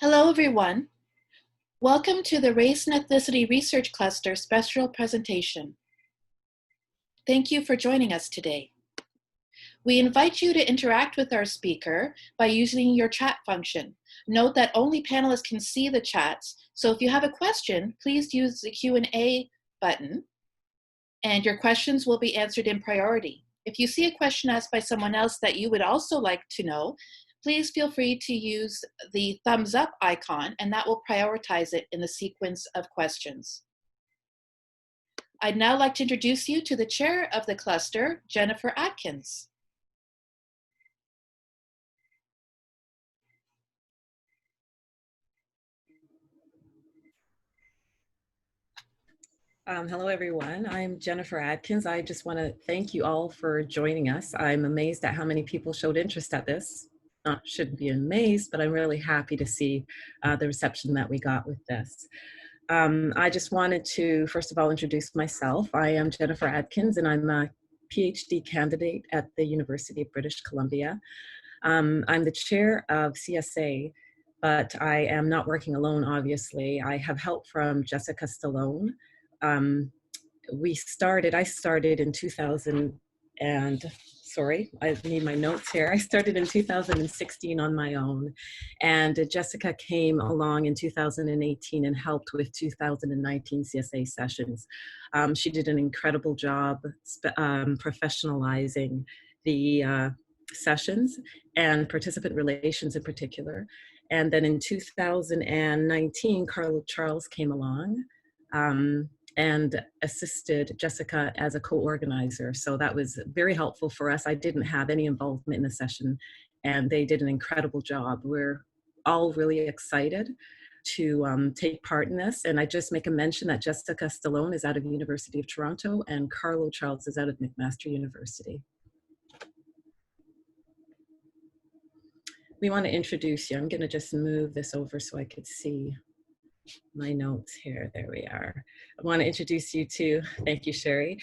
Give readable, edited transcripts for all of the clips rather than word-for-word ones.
Hello, everyone. Welcome to the Race and Ethnicity Research Cluster special presentation. Thank you for joining us today. We invite you to interact with our speaker by using your chat function. Note that only panelists can see the chats, so if you have a question, please use the Q&A button, and your questions will be answered in priority. If you see a question asked by someone else that you would also like to know, please feel free to use the thumbs up icon, and that will prioritize it in the sequence of questions. I'd now like to introduce you to the chair of the cluster, Jennifer Atkins. Hello, everyone. I'm Jennifer Atkins. I just want to thank you all for joining us. I'm amazed at how many people showed interest at this. Shouldn't be amazed, but I'm really happy to see the reception that we got with this. I just wanted to, first of all, introduce myself. I am Jennifer Atkins, and I'm a PhD candidate at the University of British Columbia. I'm the chair of CSA, but I am not working alone, obviously. I have help from Jessica Stallone. I started in 2000 and, sorry, I need my notes here. I started in 2016 on my own, and Jessica came along in 2018 and helped with 2019 CSA sessions. She did an incredible job professionalizing the sessions and participant relations in particular. And then in 2019, Carlo Charles came along and assisted Jessica as a co-organizer. So that was very helpful for us. I didn't have any involvement in the session, and they did an incredible job. We're all really excited to take part in this. And I just make a mention that Jessica Stallone is out of the University of Toronto and Carlo Charles is out of McMaster University. We want to introduce you. I'm going to just move this over so I could see my notes here. There we are. I want to introduce you to, thank you, Sherry.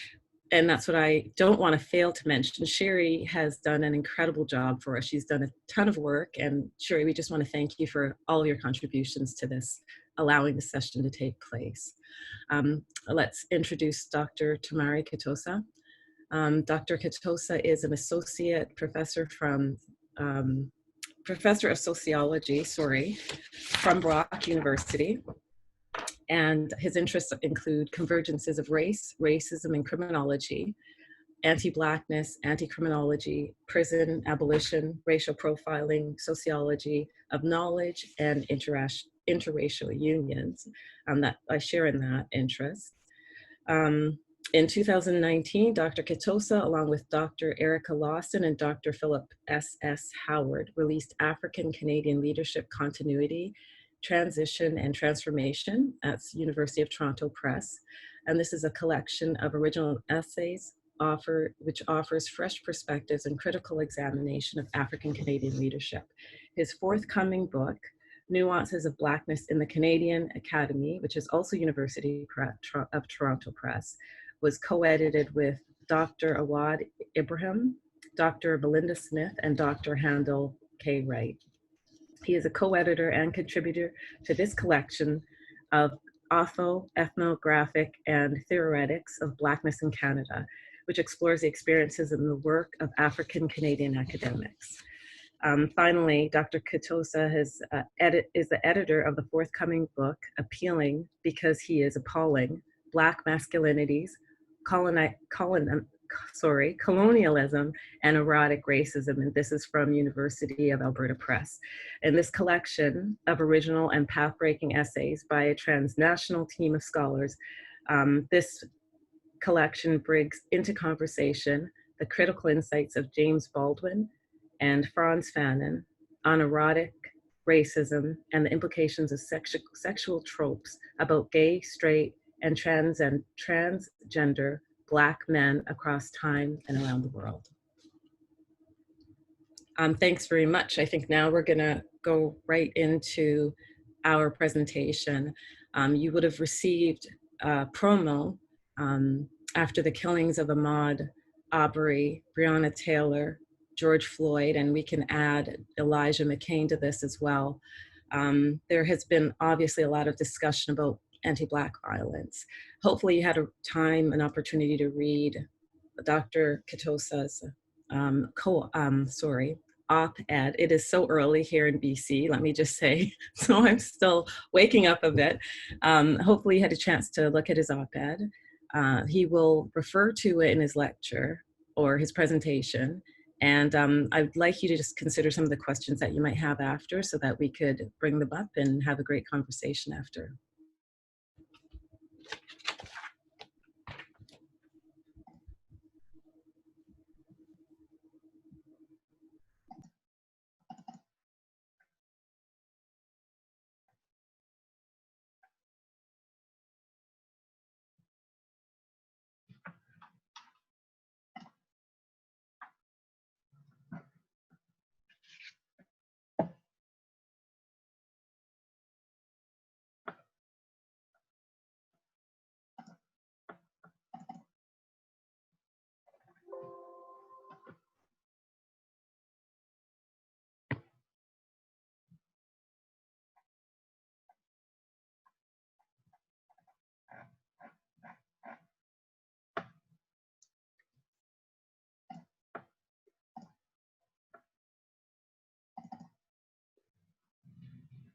And that's what I don't want to fail to mention. Sherry has done an incredible job for us. She's done a ton of work. And Sherry, we just want to thank you for all your contributions to this, allowing the session to take place. Let's introduce Dr. Tamari Kitossa. Dr. Kitossa is an associate professor Professor of Sociology, from Brock University. And his interests include convergences of race, racism and criminology, anti-Blackness, anti-criminology, prison, abolition, racial profiling, sociology of knowledge, and interracial unions that I share in that interest. In 2019, Dr. Kitossa, along with Dr. Erica Lawson and Dr. Philip S.S. Howard, released African Canadian Leadership Continuity, Transition and Transformation. That's University of Toronto Press. And this is a collection of original essays which offers fresh perspectives and critical examination of African Canadian leadership. His forthcoming book, Nuances of Blackness in the Canadian Academy, which is also University of Toronto Press, was co-edited with Dr. Awad Ibrahim, Dr. Belinda Smith, and Dr. Handel K. Wright. He is a co-editor and contributor to this collection of ethnographic and theoretics of Blackness in Canada, which explores the experiences and the work of African Canadian academics. Finally, Dr. Kitossa is the editor of the forthcoming book, Appealing Because He is Appalling, Black Masculinities, Colonialism and Erotic Racism, and this is from University of Alberta Press. In this collection of original and path-breaking essays by a transnational team of scholars, this collection brings into conversation the critical insights of James Baldwin and Franz Fanon on erotic racism and the implications of sexual tropes about gay, straight, and transgender Black men across time and around the world. Thanks very much. I think now we're gonna go right into our presentation. You would have received a promo after the killings of Ahmaud Arbery, Breonna Taylor, George Floyd, and we can add Elijah McCain to this as well. There has been obviously a lot of discussion about anti-Black violence. Hopefully you had a time, an opportunity to read Dr. Kitossa's op-ed. It is so early here in BC, let me just say, so I'm still waking up a bit. Hopefully you had a chance to look at his op-ed. He will refer to it in his lecture or his presentation. And I'd like you to just consider some of the questions that you might have after so that we could bring them up and have a great conversation after.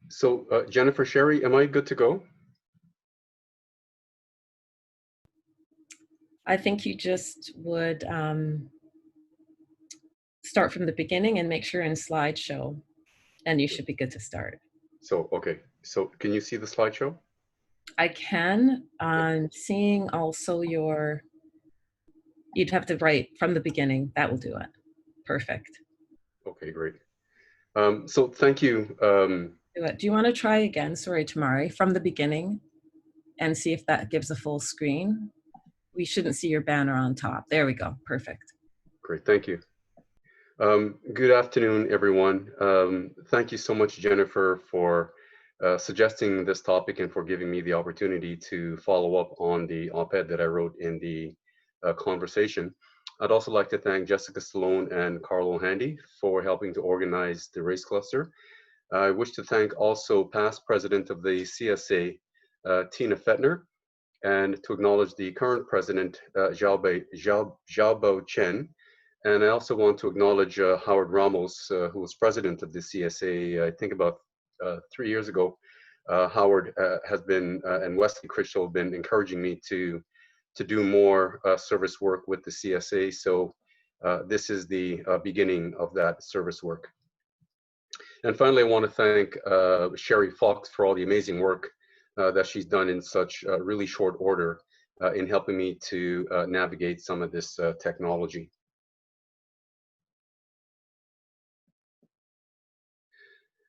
So Jennifer, Sherry, am I good to go? I think you just would start from the beginning and make sure in slideshow, and you should be good to start. So, okay. So can you see the slideshow? I can. I'm seeing also you'd have to write from the beginning. That will do it. Perfect. Okay, great. So thank you. Do you want to try again? Sorry, Tamari, from the beginning and see if that gives a full screen. We shouldn't see your banner on top. There we go. Perfect. Great, thank you. Good afternoon, everyone. Thank you so much, Jennifer, for suggesting this topic and for giving me the opportunity to follow up on the op-ed that I wrote in the conversation. I'd also like to thank Jessica Stallone and Carlo Handy for helping to organize the race cluster. I wish to thank also past president of the CSA, Tina Fettner, and to acknowledge the current president, Xiaobo Chen. And I also want to acknowledge Howard Ramos, who was president of the CSA, I think about 3 years ago. Howard has been, and Wesley Critchell have been encouraging me to do more service work with the CSA. So this is the beginning of that service work. And finally, I want to thank Sherry Fox for all the amazing work that she's done in such really short order in helping me to navigate some of this technology.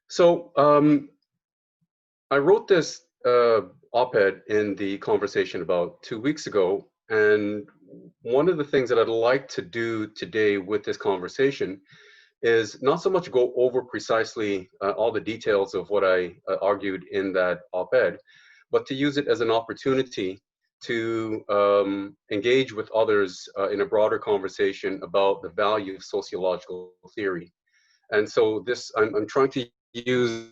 So I wrote this op-ed in the conversation about 2 weeks ago, and one of the things that I'd like to do today with this conversation is not so much go over precisely all the details of what I argued in that op-ed, but to use it as an opportunity to engage with others in a broader conversation about the value of sociological theory. And so this, I'm trying to use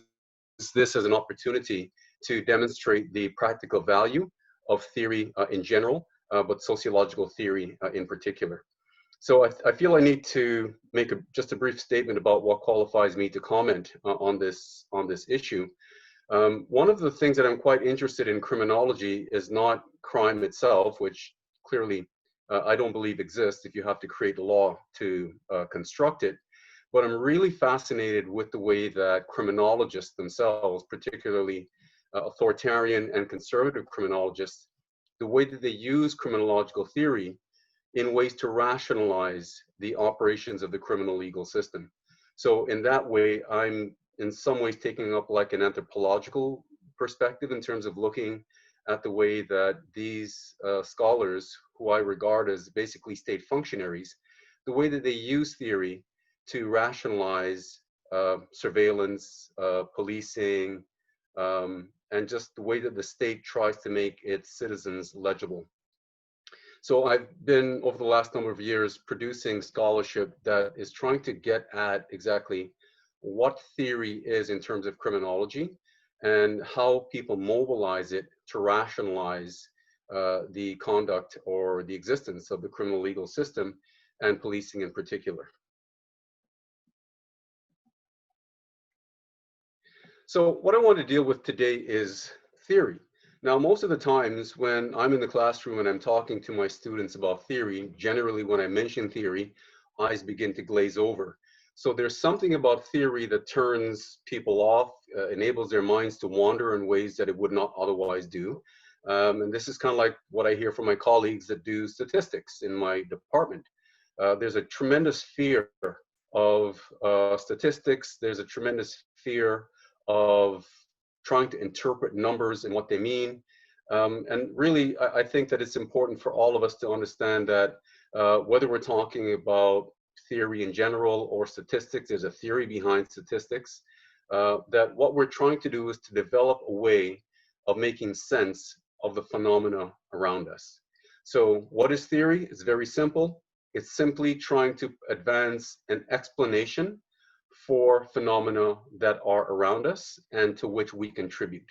this as an opportunity to demonstrate the practical value of theory in general, but sociological theory in particular. So I feel I need to make just a brief statement about what qualifies me to comment on this issue. One of the things that I'm quite interested in criminology is not crime itself, which clearly I don't believe exists if you have to create a law to construct it. But I'm really fascinated with the way that criminologists themselves, particularly authoritarian and conservative criminologists, the way that they use criminological theory in ways to rationalize the operations of the criminal legal system. So in that way, I'm in some ways taking up like an anthropological perspective in terms of looking at the way that these scholars, who I regard as basically state functionaries, the way that they use theory to rationalize surveillance, policing, and just the way that the state tries to make its citizens legible. So I've been, over the last number of years, producing scholarship that is trying to get at exactly what theory is in terms of criminology and how people mobilize it to rationalize the conduct or the existence of the criminal legal system and policing in particular. So what I want to deal with today is theory. Now, most of the times when I'm in the classroom and I'm talking to my students about theory, generally when I mention theory, eyes begin to glaze over. So there's something about theory that turns people off, enables their minds to wander in ways that it would not otherwise do. And this is kind of like what I hear from my colleagues that do statistics in my department. There's a tremendous fear of statistics. There's a tremendous fear of trying to interpret numbers and what they mean. And really, I think that it's important for all of us to understand that whether we're talking about theory in general or statistics, there's a theory behind statistics, that what we're trying to do is to develop a way of making sense of the phenomena around us. So what is theory? It's very simple. It's simply trying to advance an explanation for phenomena that are around us and to which we contribute.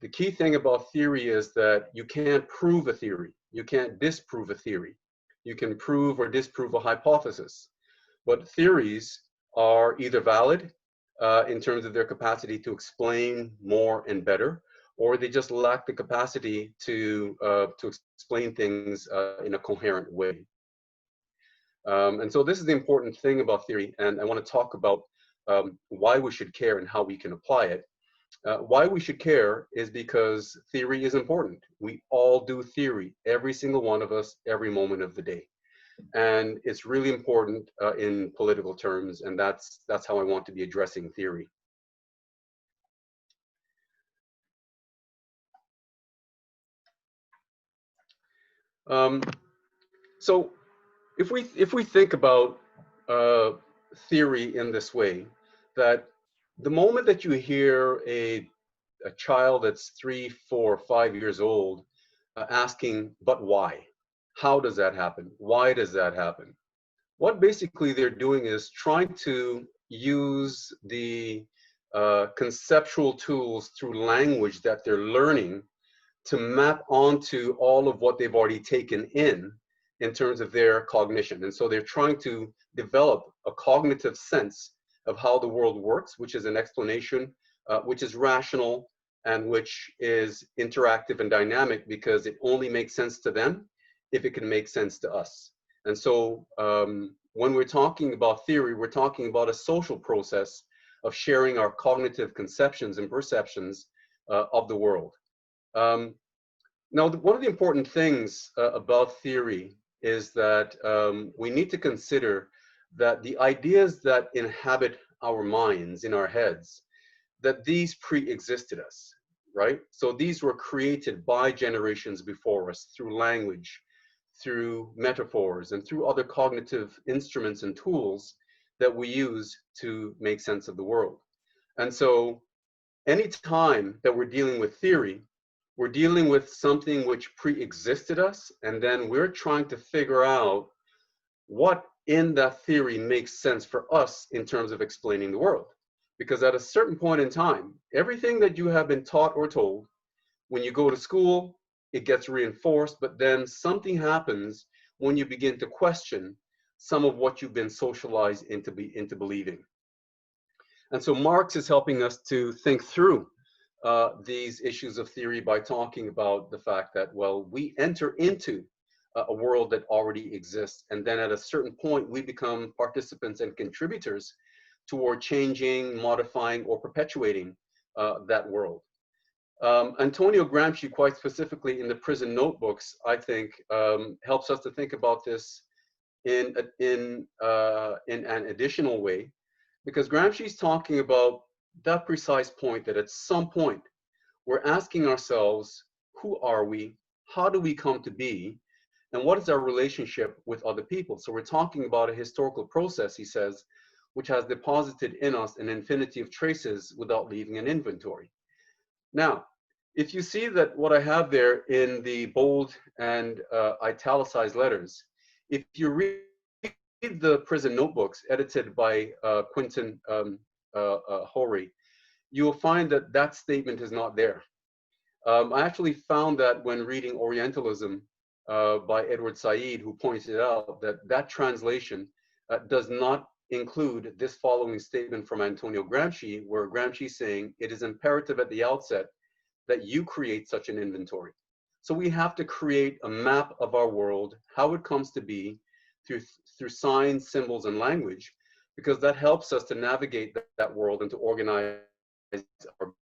The key thing about theory is that you can't prove a theory. You can't disprove a theory. You can prove or disprove a hypothesis. But theories are either valid in terms of their capacity to explain more and better, or they just lack the capacity to explain things in a coherent way. And so this is the important thing about theory, and I want to talk about why we should care and how we can apply it. Why we should care is because theory is important. We all do theory, every single one of us, every moment of the day. And it's really important in political terms, and that's how I want to be addressing theory. So if we think about theory in this way, that the moment that you hear a child that's 3, 4, 5 years old asking, but why? How does that happen? Why does that happen? What basically they're doing is trying to use the conceptual tools through language that they're learning to map onto all of what they've already taken in terms of their cognition. And so they're trying to develop a cognitive sense of how the world works, which is an explanation, which is rational, and which is interactive and dynamic because it only makes sense to them if it can make sense to us. And so when we're talking about theory, we're talking about a social process of sharing our cognitive conceptions and perceptions of the world. Now, one of the important things about theory is that we need to consider that the ideas that inhabit our minds, in our heads, that these pre-existed us, right? So these were created by generations before us through language, through metaphors, and through other cognitive instruments and tools that we use to make sense of the world. And so any time that we're dealing with theory, we're dealing with something which pre-existed us, and then we're trying to figure out what in that theory makes sense for us in terms of explaining the world. Because at a certain point in time, everything that you have been taught or told, when you go to school, it gets reinforced, but then something happens when you begin to question some of what you've been socialized into believing. And so Marx is helping us to think through these issues of theory by talking about the fact that, well, we enter into a world that already exists, and then at a certain point, we become participants and contributors toward changing, modifying, or perpetuating that world. Antonio Gramsci, quite specifically in the Prison Notebooks, I think, helps us to think about this in an additional way, because Gramsci's talking about that precise point that at some point we're asking ourselves, who are we? How do we come to be? And what is our relationship with other people? So we're talking about a historical process, he says, which has deposited in us an infinity of traces without leaving an inventory. Now, if you see that what I have there in the bold and italicized letters, if you read the Prison Notebooks edited by Quentin Hori, you will find that that statement is not there. I actually found that when reading Orientalism by Edward Said, who pointed out that that translation does not include this following statement from Antonio Gramsci, where Gramsci is saying, it is imperative at the outset that you create such an inventory. So we have to create a map of our world, how it comes to be through signs, symbols, and language, because that helps us to navigate that world and to organize our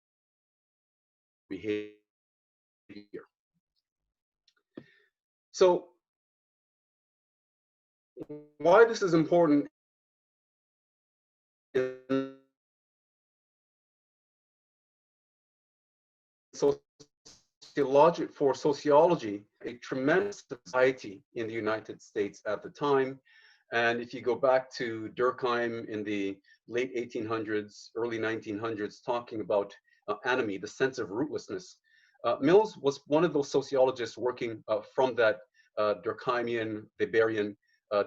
behavior. So why this is important in for sociology, a tremendous society in the United States at the time. And if you go back to Durkheim in the late 1800s, early 1900s, talking about anomie, the sense of rootlessness, Mills was one of those sociologists working from that Durkheimian, Weberian,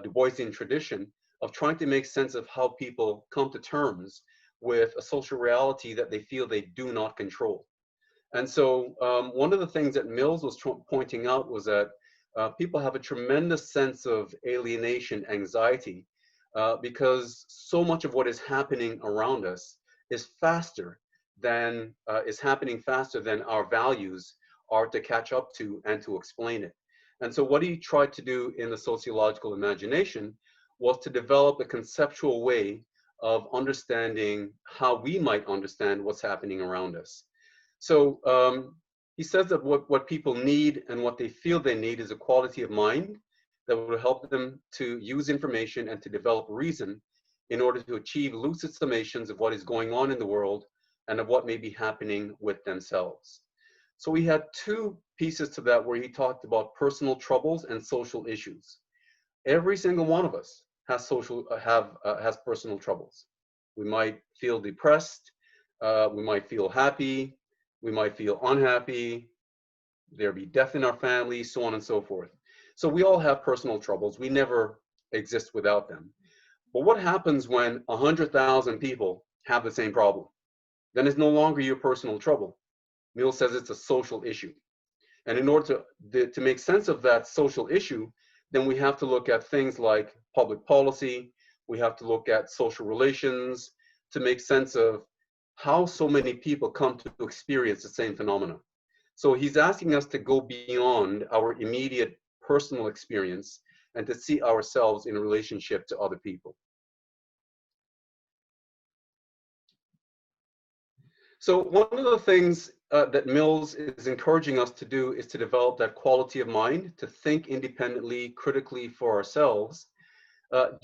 Du Boisian tradition of trying to make sense of how people come to terms with a social reality that they feel they do not control. And so one of the things that Mills was pointing out was that people have a tremendous sense of alienation, anxiety, because so much of what is happening around us is happening faster than our values are to catch up to and to explain it. And so what he tried to do in the sociological imagination was to develop a conceptual way of understanding how we might understand what's happening around us. So he says that what people need and what they feel they need is a quality of mind that will help them to use information and to develop reason in order to achieve lucid summations of what is going on in the world and of what may be happening with themselves. So we had two pieces to that where he talked about personal troubles and social issues. Every single one of us has has personal troubles. We might feel depressed, we might feel happy, we might feel unhappy, there be death in our family, so on and so forth. So we all have personal troubles. We never exist without them. But what happens when 100,000 people have the same problem? Then it's no longer your personal trouble. Mills says it's a social issue. And in order to make sense of that social issue, then we have to look at things like public policy, we have to look at social relations to make sense of how so many people come to experience the same phenomena. So he's asking us to go beyond our immediate personal experience and to see ourselves in relationship to other people. So one of the things that Mills is encouraging us to do is to develop that quality of mind, to think independently, critically for ourselves.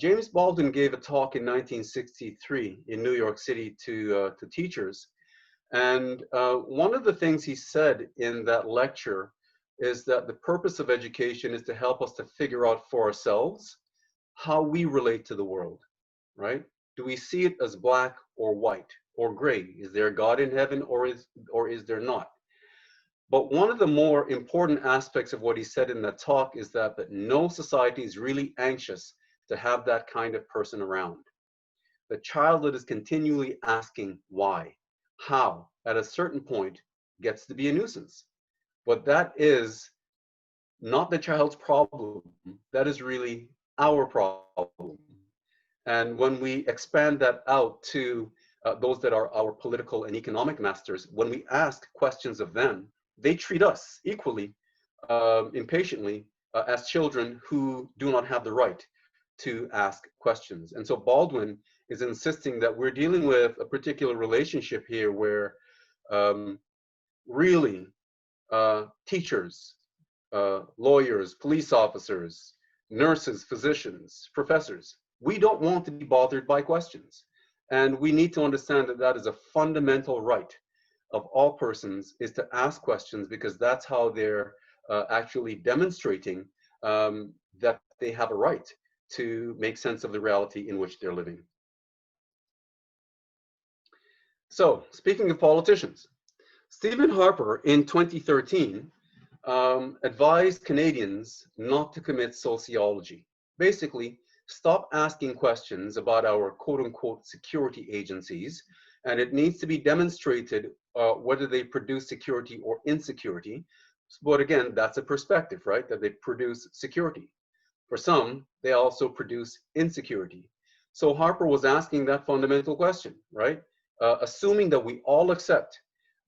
James Baldwin gave a talk in 1963 in New York City to teachers. And one of the things he said in that lecture is that the purpose of education is to help us to figure out for ourselves how we relate to the world, right? Do we see it as black or white or gray? Is there a God in heaven or is there not? But one of the more important aspects of what he said in that talk is that no society is really anxious to have that kind of person around. The child that is continually asking why, how, at a certain point gets to be a nuisance. But that is not the child's problem. That is really our problem. And when we expand that out to those that are our political and economic masters, when we ask questions of them, they treat us equally impatiently as children who do not have the right to ask questions. And so Baldwin is insisting that we're dealing with a particular relationship here where really teachers, lawyers, police officers, nurses, physicians, professors, we don't want to be bothered by questions. And we need to understand that that is a fundamental right of all persons, is to ask questions, because that's how they're actually demonstrating that they have a right to make sense of the reality in which they're living. So, speaking of politicians, Stephen Harper in 2013 advised Canadians not to commit sociology, basically stop asking questions about our quote unquote security agencies, and it needs to be demonstrated whether they produce security or insecurity. But again, that's a perspective, right? That they produce security. For some, they also produce insecurity. So Harper was asking that fundamental question, right? Assuming that we all accept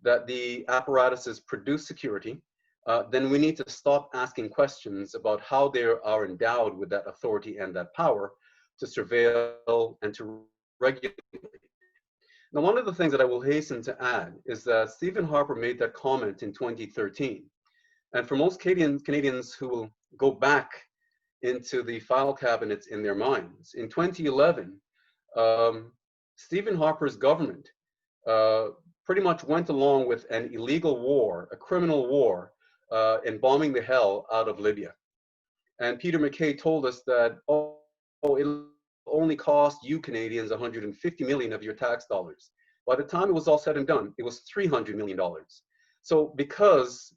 that the apparatuses produce security, then we need to stop asking questions about how they are endowed with that authority and that power to surveil and to regulate. Now, one of the things that I will hasten to add is that Stephen Harper made that comment in 2013. And for most Canadians who will go back into the file cabinets in their minds, in 2011, Stephen Harper's government pretty much went along with an illegal war, a criminal war, in bombing the hell out of Libya. And Peter MacKay told us that, it'll only cost you Canadians 150 million of your tax dollars. By the time it was all said and done, it was $300 million. So because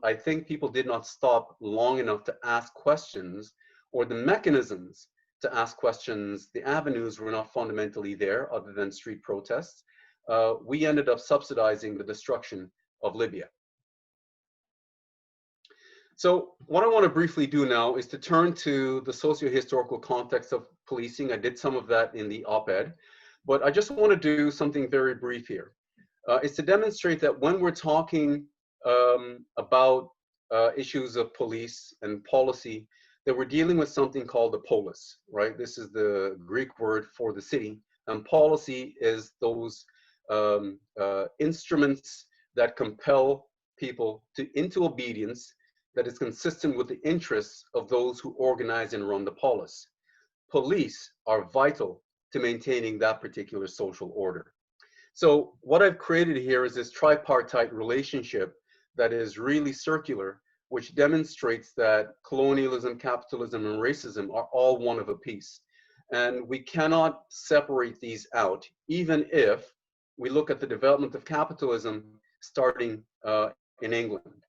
I think people did not stop long enough to ask questions, or the mechanisms to ask questions, the avenues were not fundamentally there other than street protests, we ended up subsidizing the destruction of Libya. So what I want to briefly do now is to turn to the socio-historical context of policing. I did some of that in the op-ed, but I just want to do something very brief here. It's to demonstrate that when we're talking about issues of police and policy, that we're dealing with something called the polis, right? This is the Greek word for the city, and policy is those instruments that compel people into obedience that is consistent with the interests of those who organize and run the polis. Police are vital to maintaining that particular social order. So what I've created here is this tripartite relationship that is really circular, which demonstrates that colonialism, capitalism, and racism are all one of a piece. And we cannot separate these out, even if we look at the development of capitalism starting in England.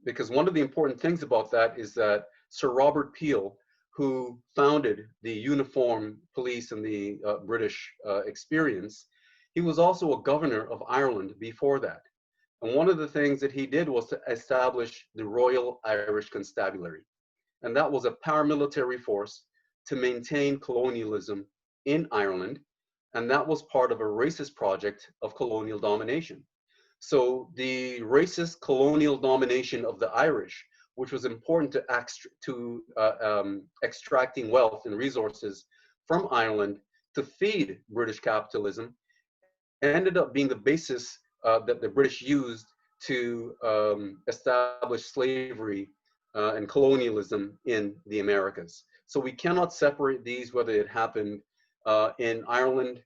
Because one of the important things about that is that Sir Robert Peel, who founded the uniform police and the British experience, he was also a governor of Ireland before that. And one of the things that he did was to establish the Royal Irish Constabulary. And that was a paramilitary force to maintain colonialism in Ireland. And that was part of a racist project of colonial domination. So the racist colonial domination of the Irish, which was important to extracting wealth and resources from Ireland to feed British capitalism, ended up being the basis that the British used to establish slavery and colonialism in the Americas. So we cannot separate these, whether it happened in Ireland,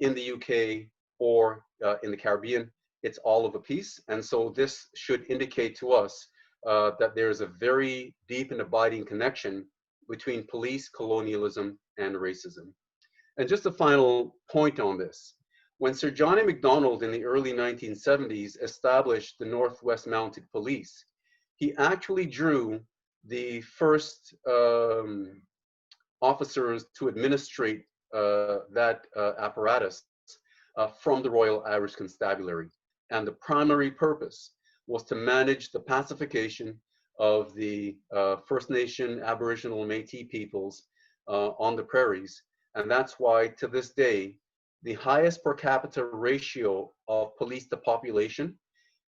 in the UK, or in the Caribbean. It's all of a piece. And so this should indicate to us that there is a very deep and abiding connection between police, colonialism, and racism. And just a final point on this. When Sir Johnny Macdonald in the early 1970s established the Northwest Mounted Police, he actually drew the first officers to administrate that apparatus from the Royal Irish Constabulary. And the primary purpose was to manage the pacification of the First Nation, Aboriginal, and Métis peoples on the prairies. And that's why, to this day, the highest per capita ratio of police to population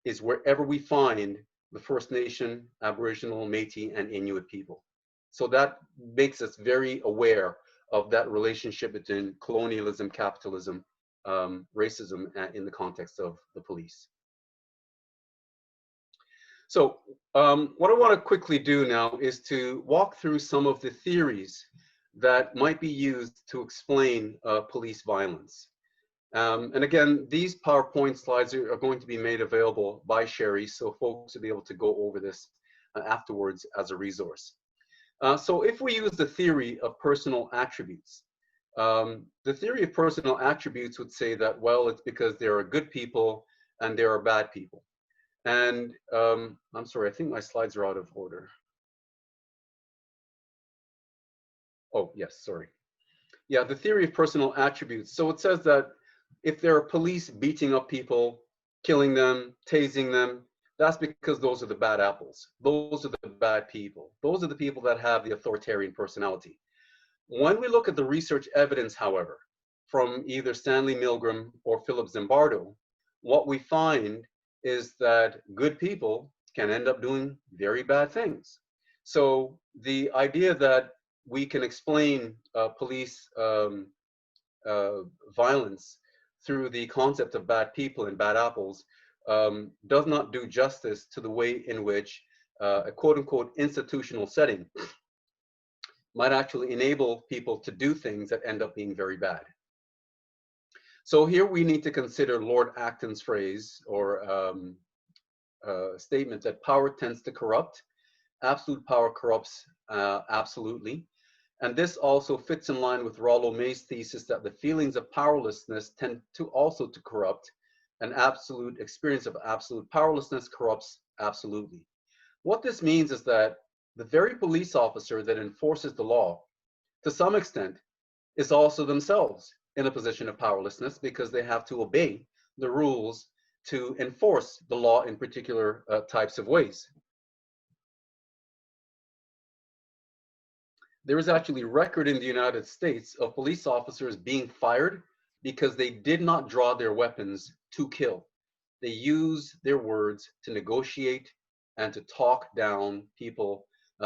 is wherever we find the First Nation, Aboriginal, Métis, and Inuit people. So that makes us very aware of that relationship between colonialism, capitalism, racism in the context of the police. So what I want to quickly do now is to walk through some of the theories that might be used to explain police violence. And again, these PowerPoint slides are going to be made available by Sherry, so folks will be able to go over this afterwards as a resource. So if we use the theory of personal attributes, the theory of personal attributes would say that, well, it's because there are good people and there are bad people. And I'm sorry, I think my slides are out of order. Oh, yes, sorry. Yeah, the theory of personal attributes. So it says that if there are police beating up people, killing them, tasing them, that's because those are the bad apples. Those are the bad people. Those are the people that have the authoritarian personality. When we look at the research evidence, however, from either Stanley Milgram or Philip Zimbardo, what we find is that good people can end up doing very bad things. So the idea that we can explain police violence through the concept of bad people and bad apples does not do justice to the way in which a quote unquote institutional setting might actually enable people to do things that end up being very bad. So here we need to consider Lord Acton's phrase or statement that power tends to corrupt. Absolute power corrupts absolutely. And this also fits in line with Rollo May's thesis that the feelings of powerlessness tend to also to corrupt. An absolute experience of absolute powerlessness corrupts absolutely. What this means is that the very police officer that enforces the law, to some extent, is also themselves in a position of powerlessness because they have to obey the rules to enforce the law in particular types of ways. There is actually record in the United States of police officers being fired because they did not draw their weapons to kill. They use their words to negotiate and to talk down people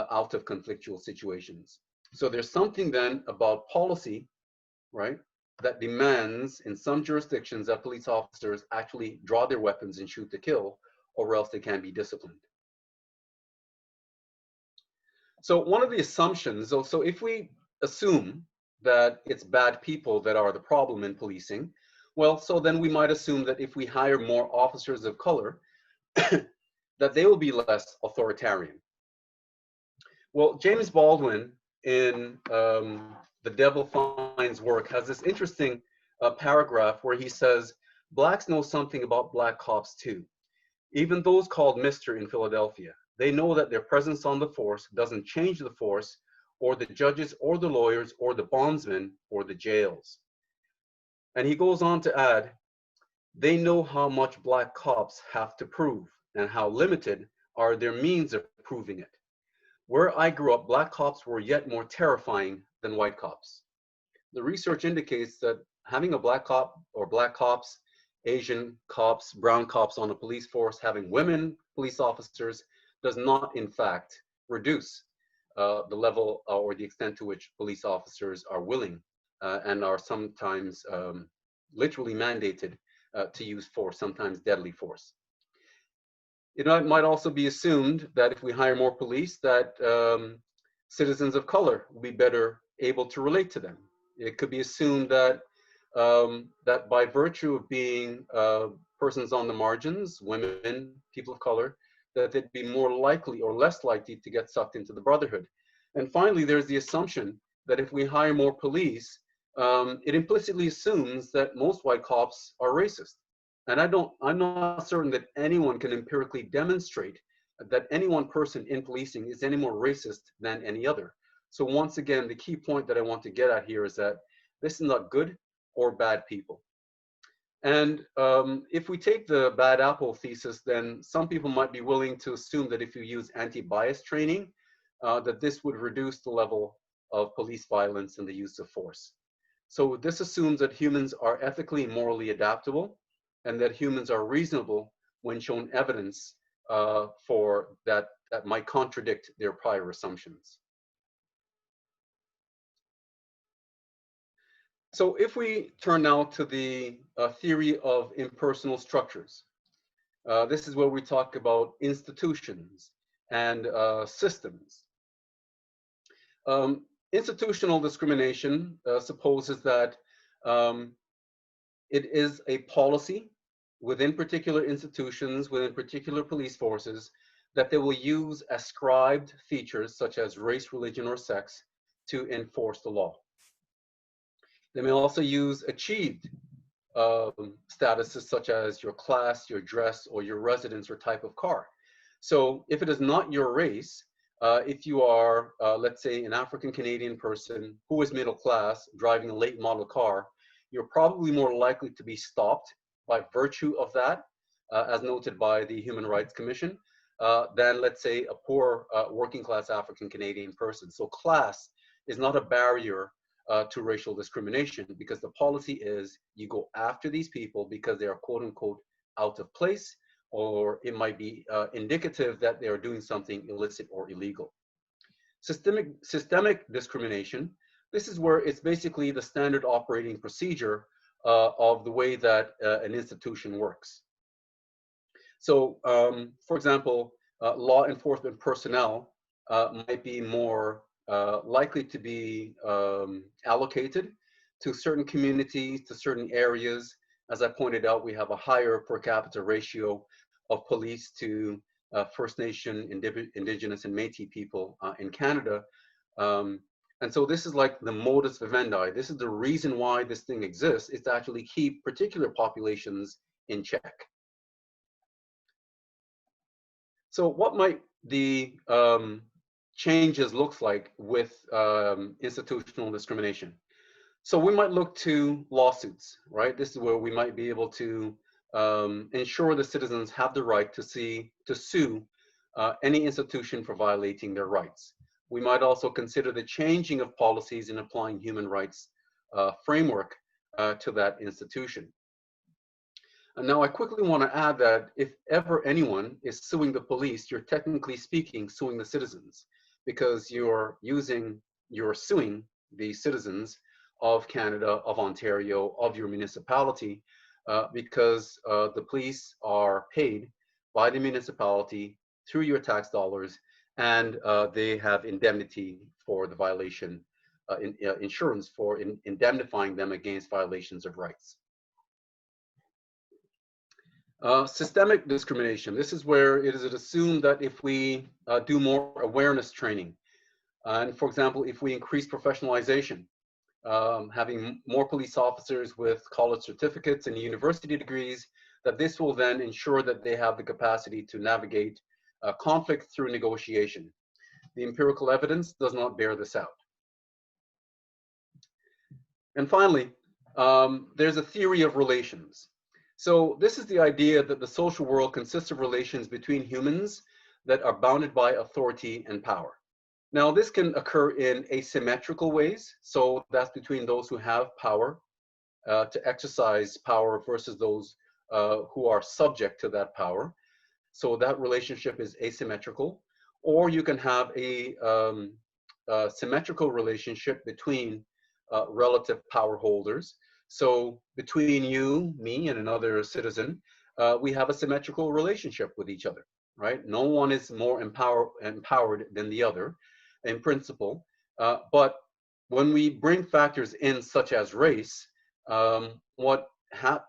out of conflictual situations. So there's something then about policy, right, that demands in some jurisdictions that police officers actually draw their weapons and shoot to kill, or else they can be disciplined. So one of the assumptions, so if we assume that it's bad people that are the problem in policing, well, so then we might assume that if we hire more officers of color, that they will be less authoritarian. Well, James Baldwin in The Devil Finds Work has this interesting paragraph where he says, blacks know something about black cops too. Even those called Mr. in Philadelphia. They know that their presence on the force doesn't change the force or the judges or the lawyers or the bondsmen or the jails. And he goes on to add, they know how much black cops have to prove and how limited are their means of proving it. Where I grew up, black cops were yet more terrifying than white cops. The research indicates that having a black cop or black cops, Asian cops, brown cops on a police force, having women police officers does not, in fact, reduce the level or the extent to which police officers are willing and are sometimes literally mandated to use force, sometimes deadly force. It might also be assumed that if we hire more police, that citizens of color will be better able to relate to them. It could be assumed that that by virtue of being persons on the margins, women, people of color, that they'd be more likely or less likely to get sucked into the brotherhood. And finally, there's the assumption that if we hire more police, it implicitly assumes that most white cops are racist. And I'm not certain that anyone can empirically demonstrate that any one person in policing is any more racist than any other. So once again, the key point that I want to get at here is that this is not good or bad people. And if we take the bad apple thesis, then some people might be willing to assume that if you use anti-bias training, that this would reduce the level of police violence and the use of force. So this assumes that humans are ethically and morally adaptable, and that humans are reasonable when shown evidence for that might contradict their prior assumptions. So if we turn now to the theory of impersonal structures, this is where we talk about institutions and systems. Institutional discrimination supposes that it is a policy within particular institutions, within particular police forces, that they will use ascribed features such as race, religion, or sex to enforce the law. They may also use achieved statuses such as your class, your dress, or your residence or type of car. So if it is not your race, if you are, let's say, an African Canadian person who is middle class driving a late model car, you're probably more likely to be stopped by virtue of that, as noted by the Human Rights Commission, than, let's say, a poor working class African Canadian person. So class is not a barrier to racial discrimination, because the policy is you go after these people because they are quote unquote out of place, or it might be indicative that they are doing something illicit or illegal. Systemic discrimination, this is where it's basically the standard operating procedure of the way that an institution works. So, for example, law enforcement personnel might be more likely to be allocated to certain communities, to certain areas. As I pointed out, we have a higher per capita ratio of police to First Nation, Indigenous, and Métis people in Canada. And so this is like the modus vivendi. This is the reason why this thing exists, is to actually keep particular populations in check. So what might the changes look like with institutional discrimination? So we might look to lawsuits, right? This is where we might be able to ensure the citizens have the right to sue any institution for violating their rights. We might also consider the changing of policies in applying human rights framework to that institution. And now I quickly want to add that if ever anyone is suing the police, you're technically speaking suing the citizens, because you're suing the citizens of Canada, of Ontario, of your municipality, because the police are paid by the municipality through your tax dollars, and they have indemnity for the violation, insurance for indemnifying them against violations of rights. Systemic discrimination. This is where it is assumed that if we do more awareness training, and for example, if we increase professionalization, having more police officers with college certificates and university degrees, that this will then ensure that they have the capacity to navigate conflict through negotiation. The empirical evidence does not bear this out. And finally, there's a theory of relations. So this is the idea that the social world consists of relations between humans that are bounded by authority and power. Now, this can occur in asymmetrical ways. So that's between those who have power to exercise power versus those who are subject to that power. So that relationship is asymmetrical. Or you can have a symmetrical relationship between relative power holders. So between you, me, and another citizen, we have a symmetrical relationship with each other, right? No one is more empowered than the other in principle. But when we bring factors in such as race, what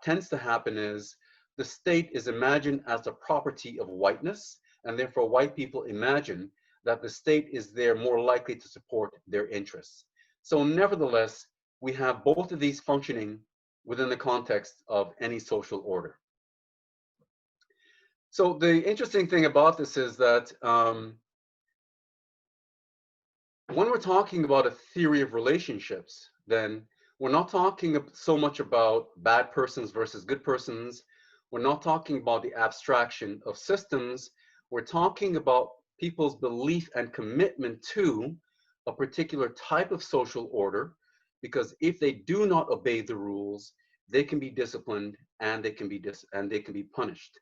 tends to happen is the state is imagined as the property of whiteness, and therefore white people imagine that the state is there more likely to support their interests. So nevertheless, we have both of these functioning within the context of any social order. So the interesting thing about this is that when we're talking about a theory of relationships, then we're not talking so much about bad persons versus good persons. We're not talking about the abstraction of systems. We're talking about people's belief and commitment to a particular type of social order, because if they do not obey the rules, they can be disciplined and they can be punished.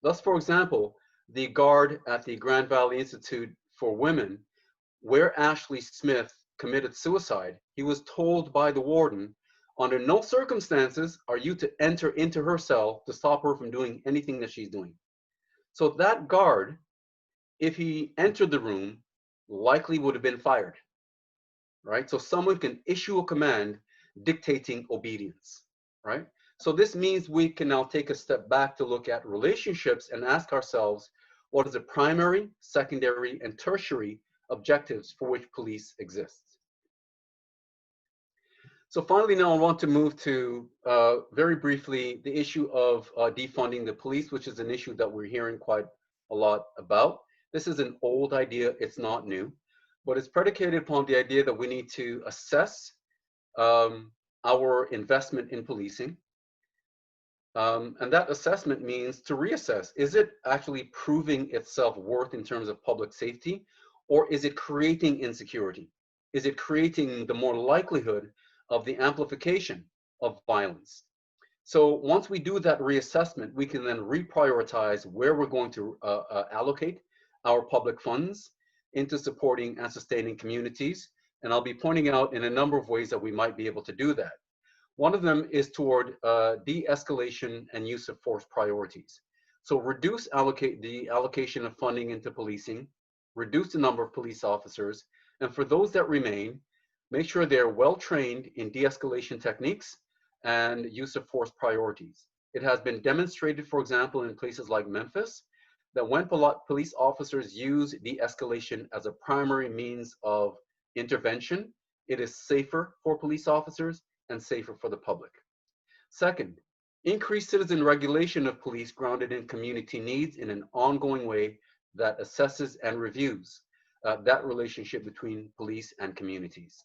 Thus, for example, the guard at the Grand Valley Institute for Women, where Ashley Smith committed suicide, he was told by the warden, under no circumstances are you to enter into her cell to stop her from doing anything that she's doing. So that guard, if he entered the room, likely would have been fired, right? So someone can issue a command dictating obedience, right? So this means we can now take a step back to look at relationships and ask ourselves, what is the primary, secondary, and tertiary objectives for which police exists? So finally, now I want to move to very briefly the issue of defunding the police, which is an issue that we're hearing quite a lot about. This is an old idea, it's not new, but it's predicated upon the idea that we need to assess our investment in policing. And that assessment means to reassess. Is it actually proving its self-worth in terms of public safety, or is it creating insecurity? Is it creating the more likelihood of the amplification of violence? So once we do that reassessment, we can then reprioritize where we're going to allocate our public funds into supporting and sustaining communities. And I'll be pointing out in a number of ways that we might be able to do that. One of them is toward de-escalation and use of force priorities. So reduce the allocation of funding into policing, reduce the number of police officers, and for those that remain, make sure they're well trained in de-escalation techniques and use of force priorities. It has been demonstrated, for example, in places like Memphis, that when police officers use de-escalation as a primary means of intervention, it is safer for police officers and safer for the public. Second, increase citizen regulation of police grounded in community needs in an ongoing way that assesses and reviews that relationship between police and communities.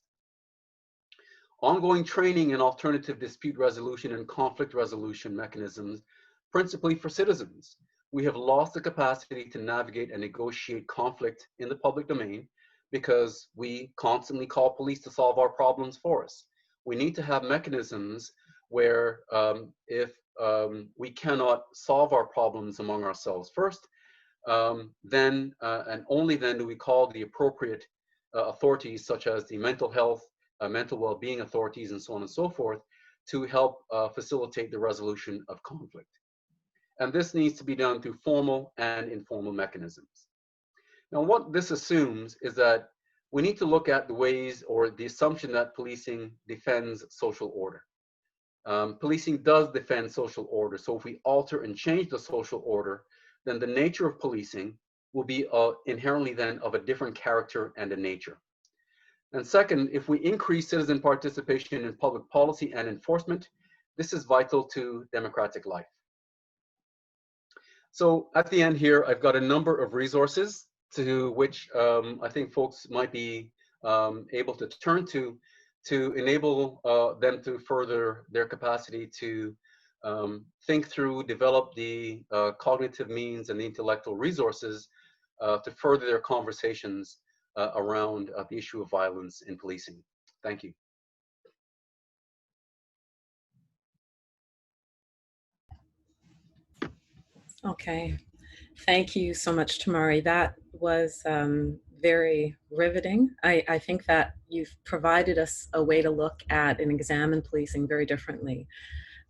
Ongoing training in alternative dispute resolution and conflict resolution mechanisms, principally for citizens. We have lost the capacity to navigate and negotiate conflict in the public domain because we constantly call police to solve our problems for us. We need to have mechanisms where if we cannot solve our problems among ourselves first, then and only then do we call the appropriate authorities such as the mental health, mental well-being authorities and so on and so forth to help facilitate the resolution of conflict. And this needs to be done through formal and informal mechanisms. Now, what this assumes is that we need to look at the ways or the assumption that policing defends social order. Policing does defend social order. So if we alter and change the social order, then the nature of policing will be inherently then of a different character and a nature. And second, if we increase citizen participation in public policy and enforcement, this is vital to democratic life. So at the end here, I've got a number of resources to which I think folks might be able to turn to enable them to further their capacity to think through, develop the cognitive means and the intellectual resources to further their conversations around the issue of violence in policing. Thank you. Okay, thank you so much, Tamari. That was very riveting. I think that you've provided us a way to look at and examine policing very differently.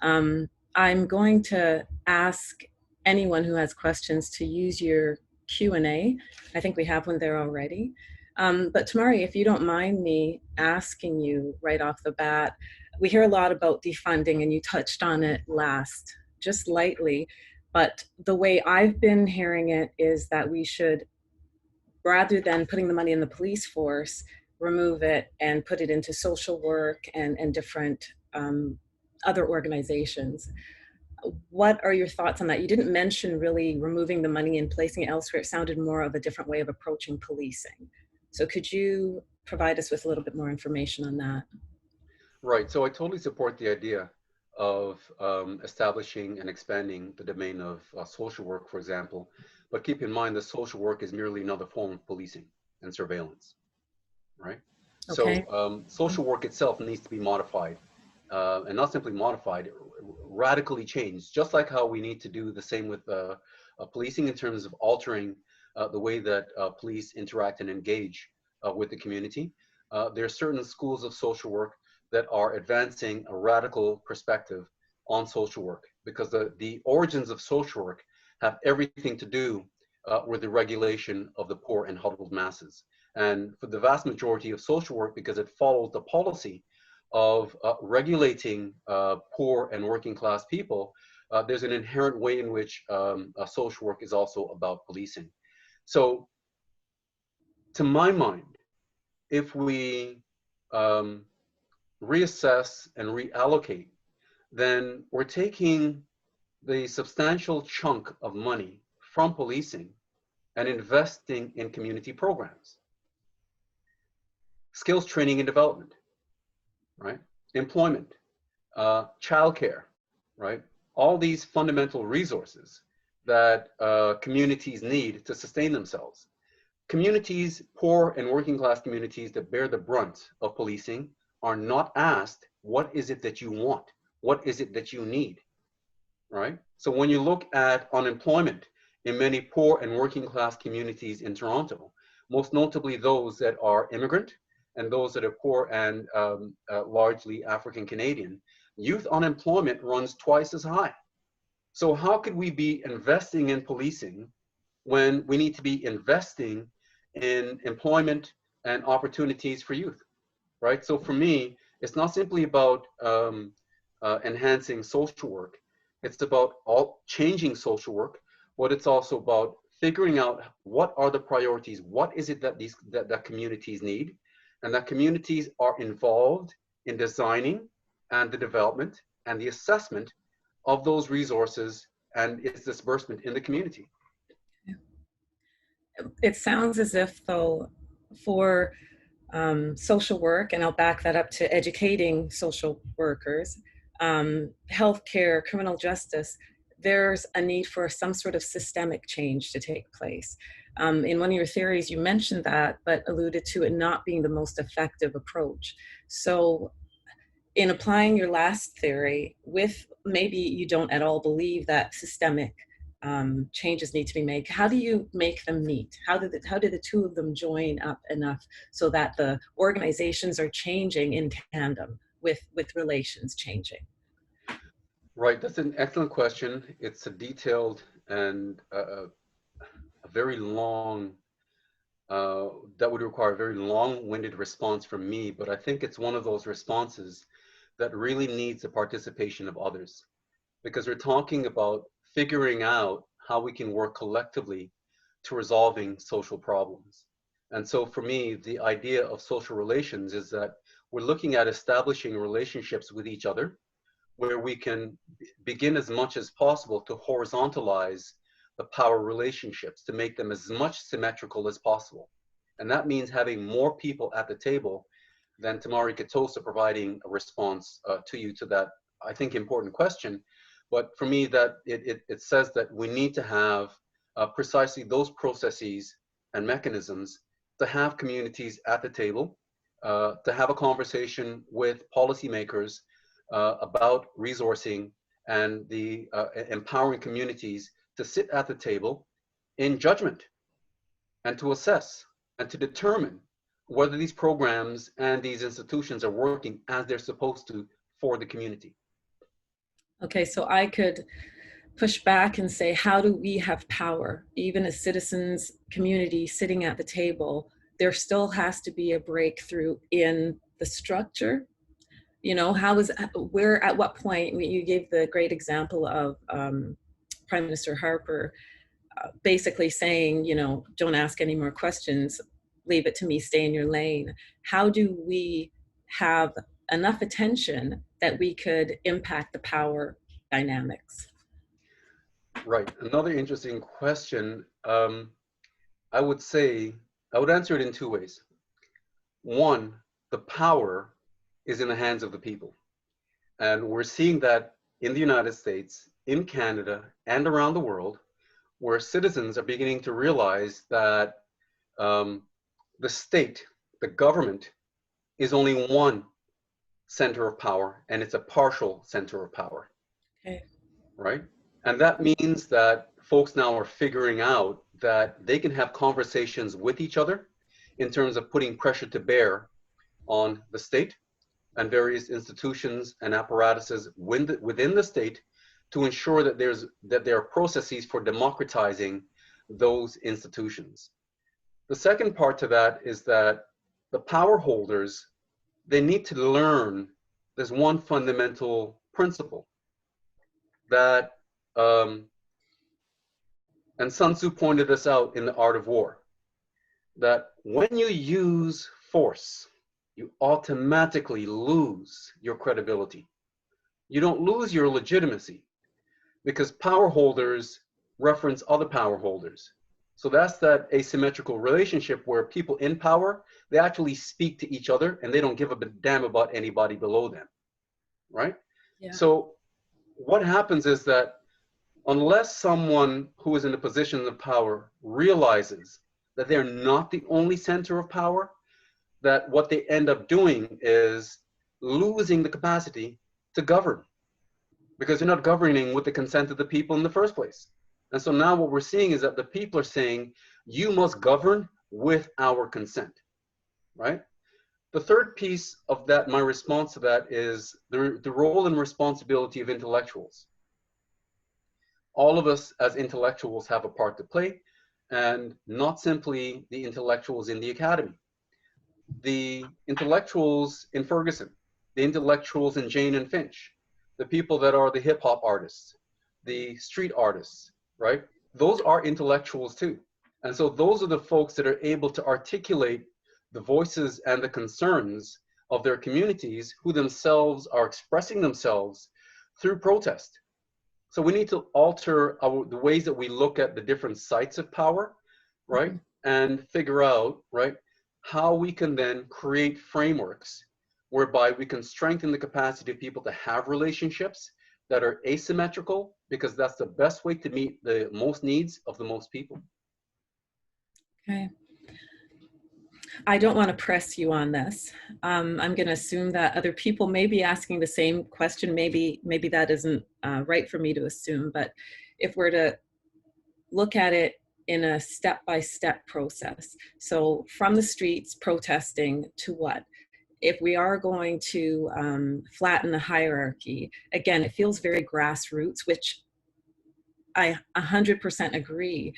I'm going to ask anyone who has questions to use your Q&A. I think we have one there already. But Tamari, if you don't mind me asking you right off the bat, we hear a lot about defunding and you touched on it last, just lightly. But the way I've been hearing it is that we should, rather than putting the money in the police force, remove it and put it into social work and different other organizations. What are your thoughts on that? You didn't mention really removing the money and placing it elsewhere. It sounded more of a different way of approaching policing. So could you provide us with a little bit more information on that? Right, so I totally support the idea of establishing and expanding the domain of social work, for example. But keep in mind that social work is merely another form of policing and surveillance, right? Okay. So social work itself needs to be modified, and not simply modified, radically changed, just like how we need to do the same with policing in terms of altering the way that police interact and engage with the community. There are certain schools of social work that are advancing a radical perspective on social work, because the origins of social work have everything to do with the regulation of the poor and huddled masses. And for the vast majority of social work, because it follows the policy of regulating poor and working class people, there's an inherent way in which social work is also about policing. So to my mind, if we reassess and reallocate, then we're taking the substantial chunk of money from policing and investing in community programs, skills training and development, right? Employment, childcare, right? All these fundamental resources that communities need to sustain themselves. Communities, poor and working class communities that bear the brunt of policing are not asked, what is it that you want? What is it that you need, right? So when you look at unemployment in many poor and working class communities in Toronto, most notably those that are immigrant and those that are poor and largely African Canadian, youth unemployment runs twice as high. So how could we be investing in policing when we need to be investing in employment and opportunities for youth, right? So for me, it's not simply about enhancing social work. It's about changing social work, but it's also about figuring out what are the priorities, what is it that that communities need, and that communities are involved in designing and the development and the assessment of those resources and its disbursement in the community. It sounds as if, though, for social work, and I'll back that up to educating social workers, healthcare, criminal justice, there's a need for some sort of systemic change to take place. In one of your theories, you mentioned that, but alluded to it not being the most effective approach. So in applying your last theory, with maybe you don't at all believe that systemic changes need to be made, how do you make them meet? How do the two of them join up enough so that the organizations are changing in tandem with relations changing? Right, that's an excellent question. It's a detailed and a very long, that would require a very long-winded response from me, but I think it's one of those responses that really needs the participation of others, because we're talking about figuring out how we can work collectively to resolving social problems. And so for me, the idea of social relations is that we're looking at establishing relationships with each other where we can begin as much as possible to horizontalize the power relationships, to make them as much symmetrical as possible. And that means having more people at the table than Tamari Kitossa providing a response to you to that, I think, important question. But for me, that it says that we need to have precisely those processes and mechanisms to have communities at the table, to have a conversation with policymakers about resourcing and the empowering communities to sit at the table in judgment and to assess and to determine whether these programs and these institutions are working as they're supposed to for the community. Okay, so I could push back and say, how do we have power? Even as citizens, community sitting at the table, there still has to be a breakthrough in the structure. You know, where, at what point, you gave the great example of Prime Minister Harper basically saying, you know, don't ask any more questions, leave it to me, stay in your lane. How do we have enough attention that we could impact the power dynamics? Right, another interesting question. I would say, I would answer it in two ways. One, the power is in the hands of the people. And we're seeing that in the United States, in Canada, and around the world, where citizens are beginning to realize that the state, the government, is only one center of power, and it's a partial center of power. Okay. Right? And that means that folks now are figuring out that they can have conversations with each other in terms of putting pressure to bear on the state and various institutions and apparatuses within the state to ensure that there are processes for democratizing those institutions. The second part to that is that the power holders, they need to learn there's one fundamental principle that, and Sun Tzu pointed this out in The Art of War, that when you use force, you automatically lose your credibility. You don't lose your legitimacy because power holders reference other power holders. So that's that asymmetrical relationship where people in power, they actually speak to each other and they don't give a damn about anybody below them, right? Yeah. So what happens is that unless someone who is in a position of power realizes that they're not the only center of power, that what they end up doing is losing the capacity to govern, because they're not governing with the consent of the people in the first place. And so now what we're seeing is that the people are saying, you must govern with our consent, right? The third piece of that, my response to that, is the role and responsibility of intellectuals. All of us as intellectuals have a part to play, and not simply the intellectuals in the academy. The intellectuals in Ferguson, the intellectuals in Jane and Finch, the people that are the hip hop artists, the street artists, right? Those are intellectuals too. And so those are the folks that are able to articulate the voices and the concerns of their communities, who themselves are expressing themselves through protest. So we need to alter the ways that we look at the different sites of power, right? And figure out, right, how we can then create frameworks whereby we can strengthen the capacity of people to have relationships that are asymmetrical, because that's the best way to meet the most needs of the most people. Okay. I don't want to press you on this. I'm going to assume that other people may be asking the same question. Maybe that isn't right for me to assume, but if we're to look at it in a step-by-step process, so from the streets protesting to what? If we are going to flatten the hierarchy, again, it feels very grassroots, which I 100% agree.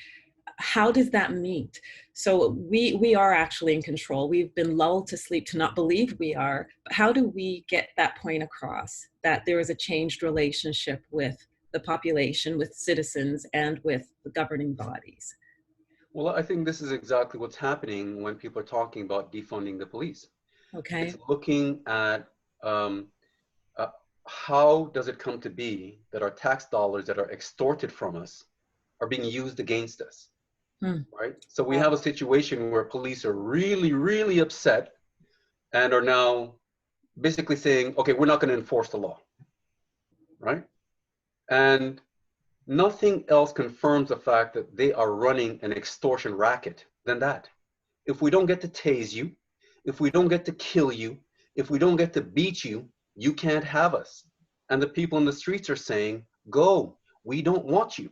How does that meet? So we are actually in control. We've been lulled to sleep to not believe we are. But how do we get that point across, that there is a changed relationship with the population, with citizens, and with the governing bodies? Well, I think this is exactly what's happening when people are talking about defunding the police. Okay. It's looking at how does it come to be that our tax dollars that are extorted from us are being used against us, right? So we have a situation where police are really, really upset and are now basically saying, okay, we're not going to enforce the law, right? And nothing else confirms the fact that they are running an extortion racket than that. If we don't get to tase you, if we don't get to kill you, if we don't get to beat you, you can't have us. And the people in the streets are saying, go, we don't want you,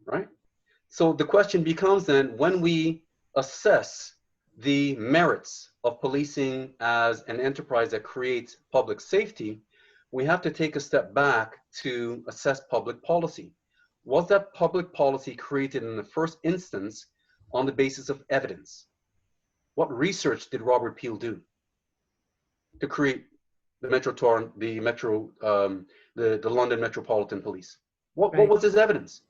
right? So the question becomes then, when we assess the merits of policing as an enterprise that creates public safety, we have to take a step back to assess public policy. Was that public policy created in the first instance on the basis of evidence? What research did Robert Peel do to create the the London Metropolitan Police? What was his evidence?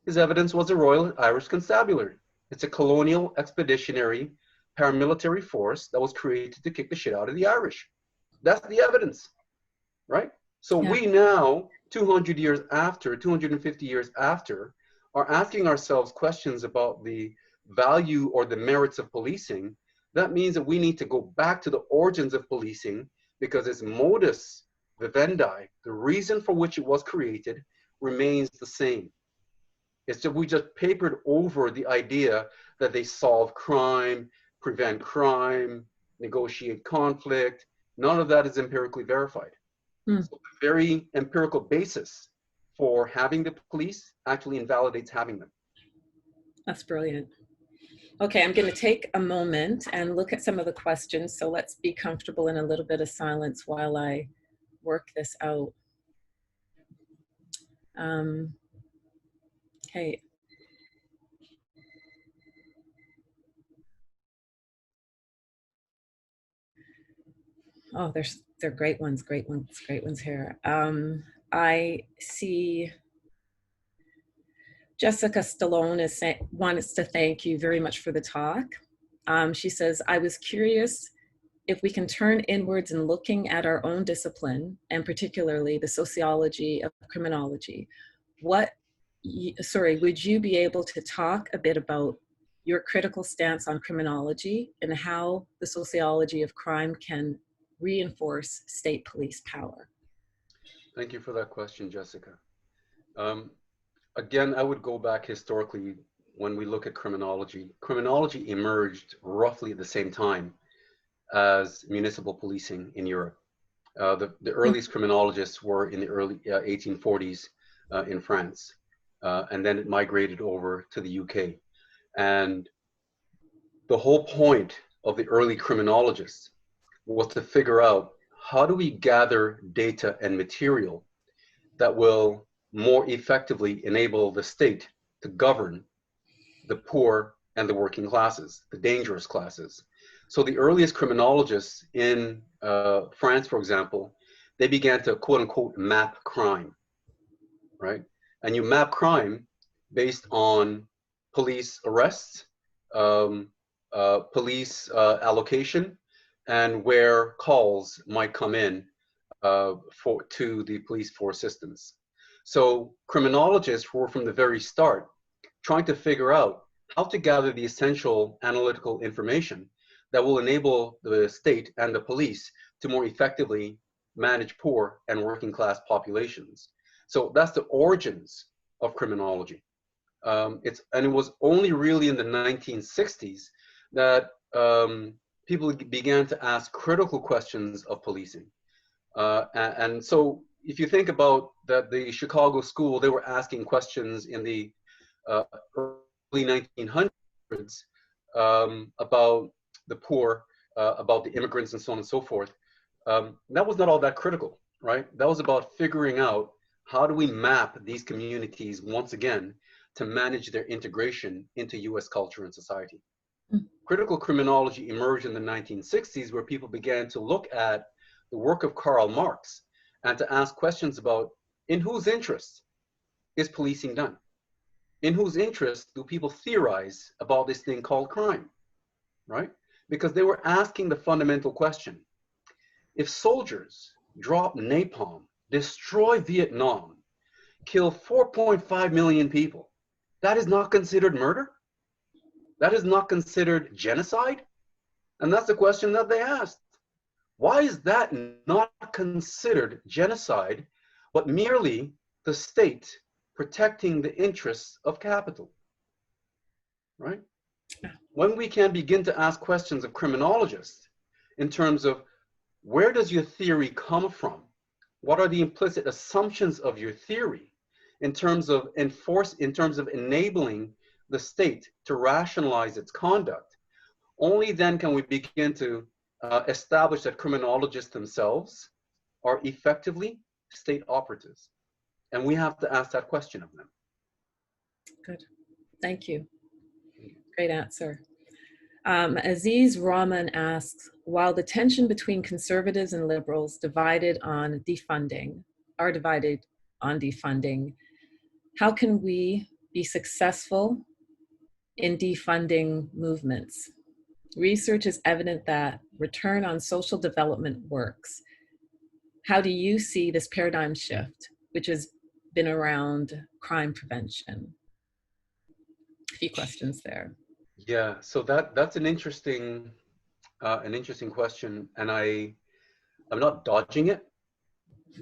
His evidence was the Royal Irish Constabulary. It's a colonial expeditionary paramilitary force that was created to kick the shit out of the Irish. That's the evidence, right? So we now, 200 years after, 250 years after, are asking ourselves questions about the value or the merits of policing. That means that we need to go back to the origins of policing, because its modus vivendi, the reason for which it was created, remains the same. It's that we just papered over the idea that they solve crime, prevent crime, negotiate conflict. None of that is empirically verified. So the very empirical basis for having the police actually invalidates having them. That's brilliant. Okay, I'm going to take a moment and look at some of the questions. So let's be comfortable in a little bit of silence while I work this out. Okay. Oh, they're great ones here. I see Jessica Stallone wants to thank you very much for the talk. She says, I was curious if we can turn inwards in looking at our own discipline, and particularly the sociology of criminology. What sorry, would you be able to talk a bit about your critical stance on criminology and how the sociology of crime can reinforce state police power? Thank you for that question, Jessica. Again, I would go back historically when we look at criminology. Criminology emerged roughly at the same time as municipal policing in Europe. The earliest criminologists were in the early 1840s in France, and then it migrated over to the UK. And the whole point of the early criminologists was to figure out, how do we gather data and material that will more effectively enable the state to govern the poor and the working classes, the dangerous classes. So the earliest criminologists in France, for example, they began to quote unquote map crime, right? And you map crime based on police arrests, police allocation, and where calls might come in to the police force systems. So criminologists were from the very start trying to figure out how to gather the essential analytical information that will enable the state and the police to more effectively manage poor and working class populations. So that's the origins of criminology. And it was only really in the 1960s that people began to ask critical questions of policing. And so if you think about that, the Chicago school, they were asking questions in the early 1900s about the poor, about the immigrants and so on and so forth. That was not all that critical, right? That was about figuring out, how do we map these communities once again to manage their integration into US culture and society. Critical criminology emerged in the 1960s, where people began to look at the work of Karl Marx and to ask questions about, in whose interest is policing done? In whose interest do people theorize about this thing called crime, right? Because they were asking the fundamental question: if soldiers drop napalm, destroy Vietnam, kill 4.5 million people, that is not considered murder? That is not considered genocide? And that's the question that they asked. Why is that not considered genocide, but merely the state protecting the interests of capital, right? When we can begin to ask questions of criminologists in terms of, where does your theory come from? What are the implicit assumptions of your theory in terms of enabling the state to rationalize its conduct? Only then can we begin to establish that criminologists themselves are effectively state operatives. And we have to ask that question of them. Good. Thank you. Great answer. Aziz Rahman asks, while the tension between conservatives and liberals are divided on defunding, how can we be successful in defunding movements? Research is evident that return on social development works. How do you see this paradigm shift, which has been around crime prevention? A few questions there. Yeah, so that's an interesting question, and I'm not dodging it,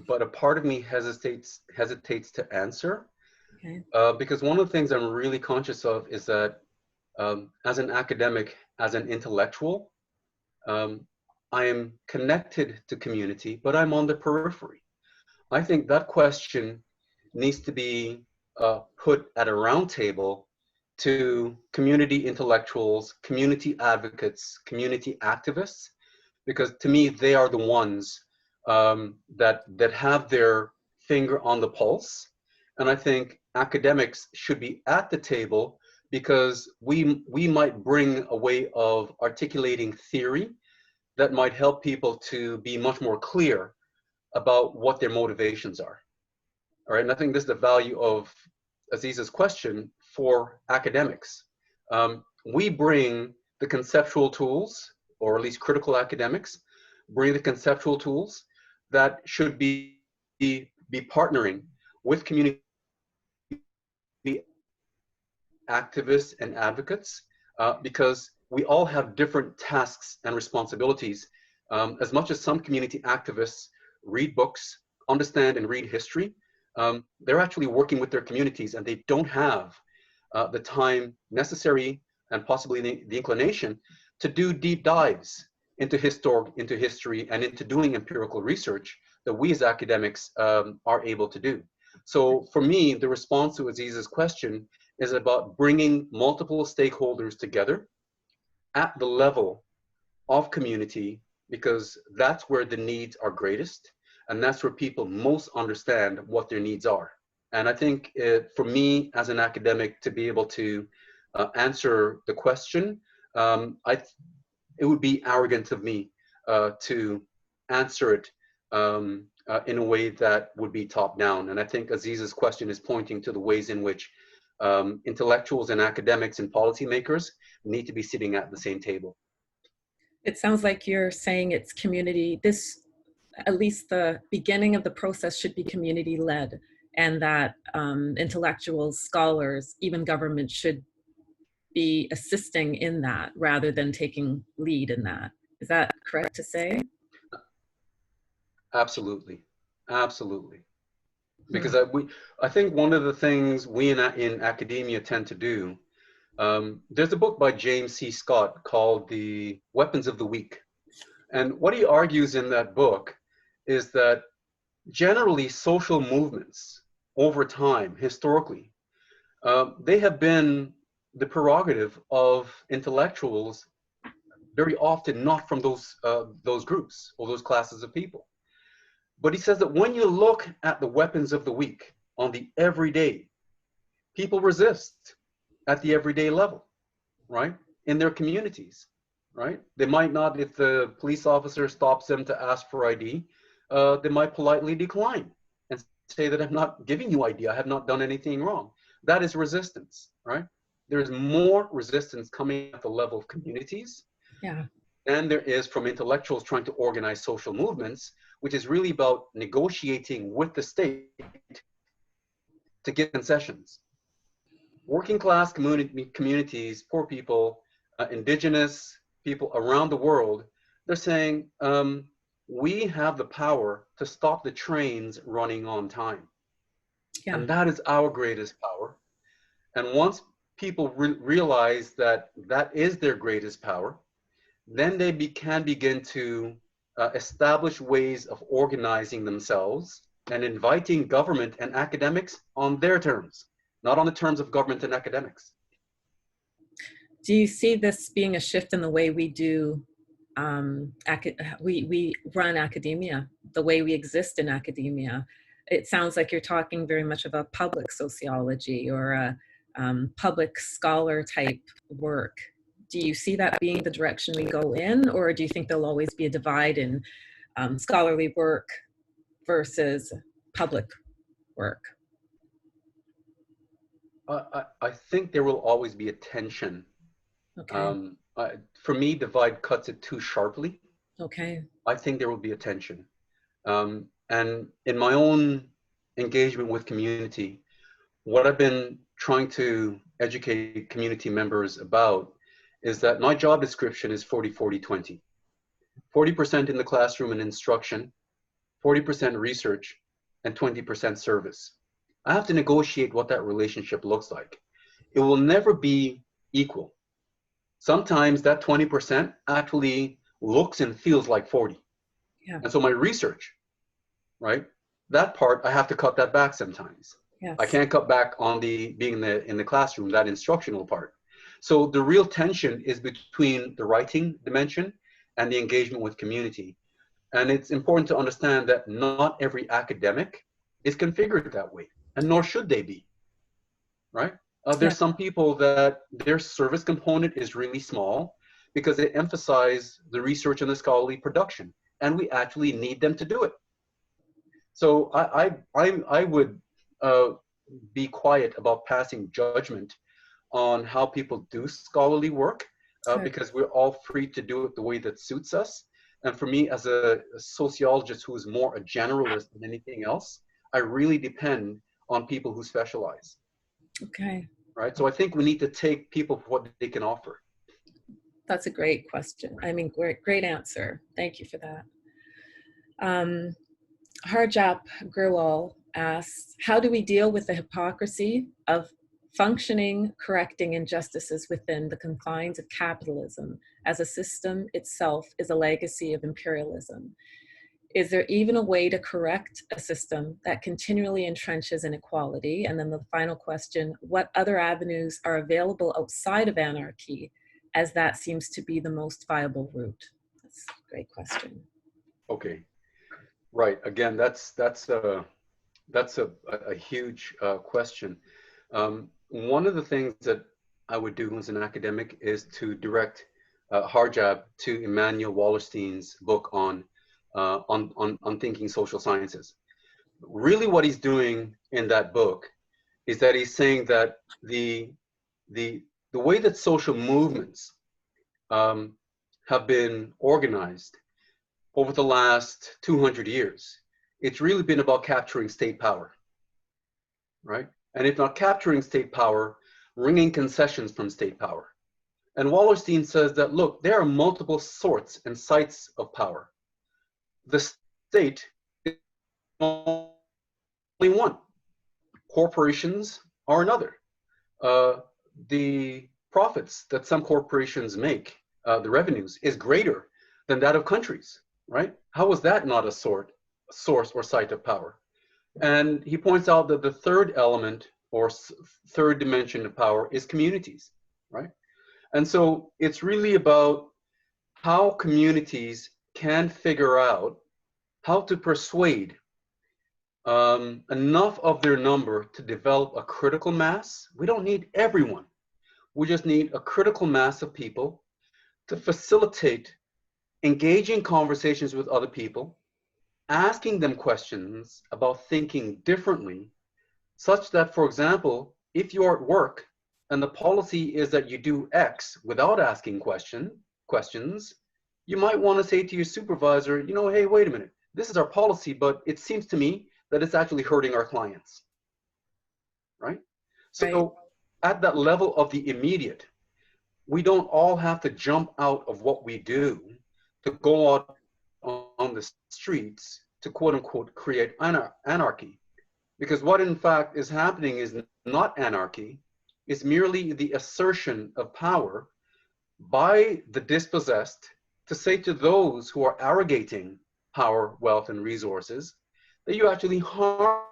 but a part of me hesitates to answer. Okay. Because one of the things I'm really conscious of is that as an academic, as an intellectual, I am connected to community, but I'm on the periphery. I think that question needs to be put at a round table to community intellectuals, community advocates, community activists, because to me, they are the ones that have their finger on the pulse. And I think academics should be at the table, because we might bring a way of articulating theory that might help people to be much more clear about what their motivations are. All right, and I think this is the value of Aziz's question for academics. We bring the conceptual tools, or at least critical academics, bring the conceptual tools that should be partnering with community activists and advocates, because we all have different tasks and responsibilities. As much as some community activists read books, understand and read history, they're actually working with their communities, and they don't have the time necessary and possibly the inclination to do deep dives into history and into doing empirical research that we as academics are able to do. So for me, the response to Aziz's question is about bringing multiple stakeholders together at the level of community, because that's where the needs are greatest, and that's where people most understand what their needs are. And I think for me as an academic to be able to answer the question, it would be arrogant of me to answer it in a way that would be top down. And I think Aziz's question is pointing to the ways in which intellectuals and academics and policymakers need to be sitting at the same table. It sounds like you're saying it's community, at least the beginning of the process should be community led, and that intellectuals, scholars, even government should be assisting in that rather than taking lead in that. Is that correct to say? Absolutely, absolutely. Because I think one of the things we in academia tend to do, there's a book by James C. Scott called The Weapons of the Weak. And what he argues in that book is that generally social movements over time, historically, they have been the prerogative of intellectuals, very often not from those groups or those classes of people. But he says that when you look at the weapons of the weak on the everyday, people resist at the everyday level, right? In their communities, right? They might not, if the police officer stops them to ask for ID, they might politely decline and say that I'm not giving you ID, I have not done anything wrong. That is resistance, right? There's more resistance coming at the level of communities than there is from intellectuals trying to organize social movements, which is really about negotiating with the state to get concessions. Working class communities, poor people, indigenous people around the world, they're saying, we have the power to stop the trains running on time. Yeah. And that is our greatest power. And once people realize that that is their greatest power, then they can begin to establish ways of organizing themselves and inviting government and academics on their terms, not on the terms of government and academics. Do you see this being a shift in the way we do, we run academia, the way we exist in academia? It sounds like you're talking very much about public sociology or a public scholar type work. Do you see that being the direction we go in, or do you think there'll always be a divide in scholarly work versus public work? I think there will always be a tension. Okay. For me, divide cuts it too sharply. Okay. I think there will be a tension. And in my own engagement with community, what I've been trying to educate community members about is that my job description is 40-40-20. 40% in the classroom and instruction, 40% research, and 20% service. I have to negotiate what that relationship looks like. It will never be equal. Sometimes that 20% actually looks and feels like 40. Yeah. And so my research, right? That part, I have to cut that back sometimes. Yes. I can't cut back on being in the classroom, that instructional part. So the real tension is between the writing dimension and the engagement with community. And it's important to understand that not every academic is configured that way, and nor should they be, right? There's some people that their service component is really small because they emphasize the research and the scholarly production, and we actually need them to do it. So I would be quiet about passing judgment on how people do scholarly work, because we're all free to do it the way that suits us. And for me, as a sociologist who is more a generalist than anything else, I really depend on people who specialize. Okay. right? So I think we need to take people for what they can offer. That's a great question. I mean, great answer. Thank you for that. Harjap Gurwal asks, how do we deal with the hypocrisy of functioning, correcting injustices within the confines of capitalism as a system itself is a legacy of imperialism? Is there even a way to correct a system that continually entrenches inequality? And then the final question, what other avenues are available outside of anarchy, as that seems to be the most viable route? That's a great question. Okay, right. Again, that's a huge question. One of the things that I would do as an academic is to direct Harjab to Immanuel Wallerstein's book on thinking social sciences. Really, what he's doing in that book is that he's saying that the way that social movements have been organized over the last 200 years, it's really been about capturing state power, right? And if not capturing state power, wringing concessions from state power. And Wallerstein says that, look, there are multiple sorts and sites of power. The state is only one. Corporations are another. The profits that some corporations make, the revenues, is greater than that of countries, right? How is that not a source or site of power? And he points out that the third element or third dimension of power is communities, right? And so it's really about how communities can figure out how to persuade enough of their number to develop a critical mass. We don't need everyone. We just need a critical mass of people to facilitate engaging conversations with other people, asking them questions about thinking differently, such that, for example, if you're at work and the policy is that you do X without asking questions, you might want to say to your supervisor, you know, hey, wait a minute, this is our policy, but it seems to me that it's actually hurting our clients, right? So at that level of the immediate, we don't all have to jump out of what we do to go out on the streets to quote unquote create anarchy. Because what in fact is happening is not anarchy, it's merely the assertion of power by the dispossessed to say to those who are arrogating power, wealth, and resources, that you actually harming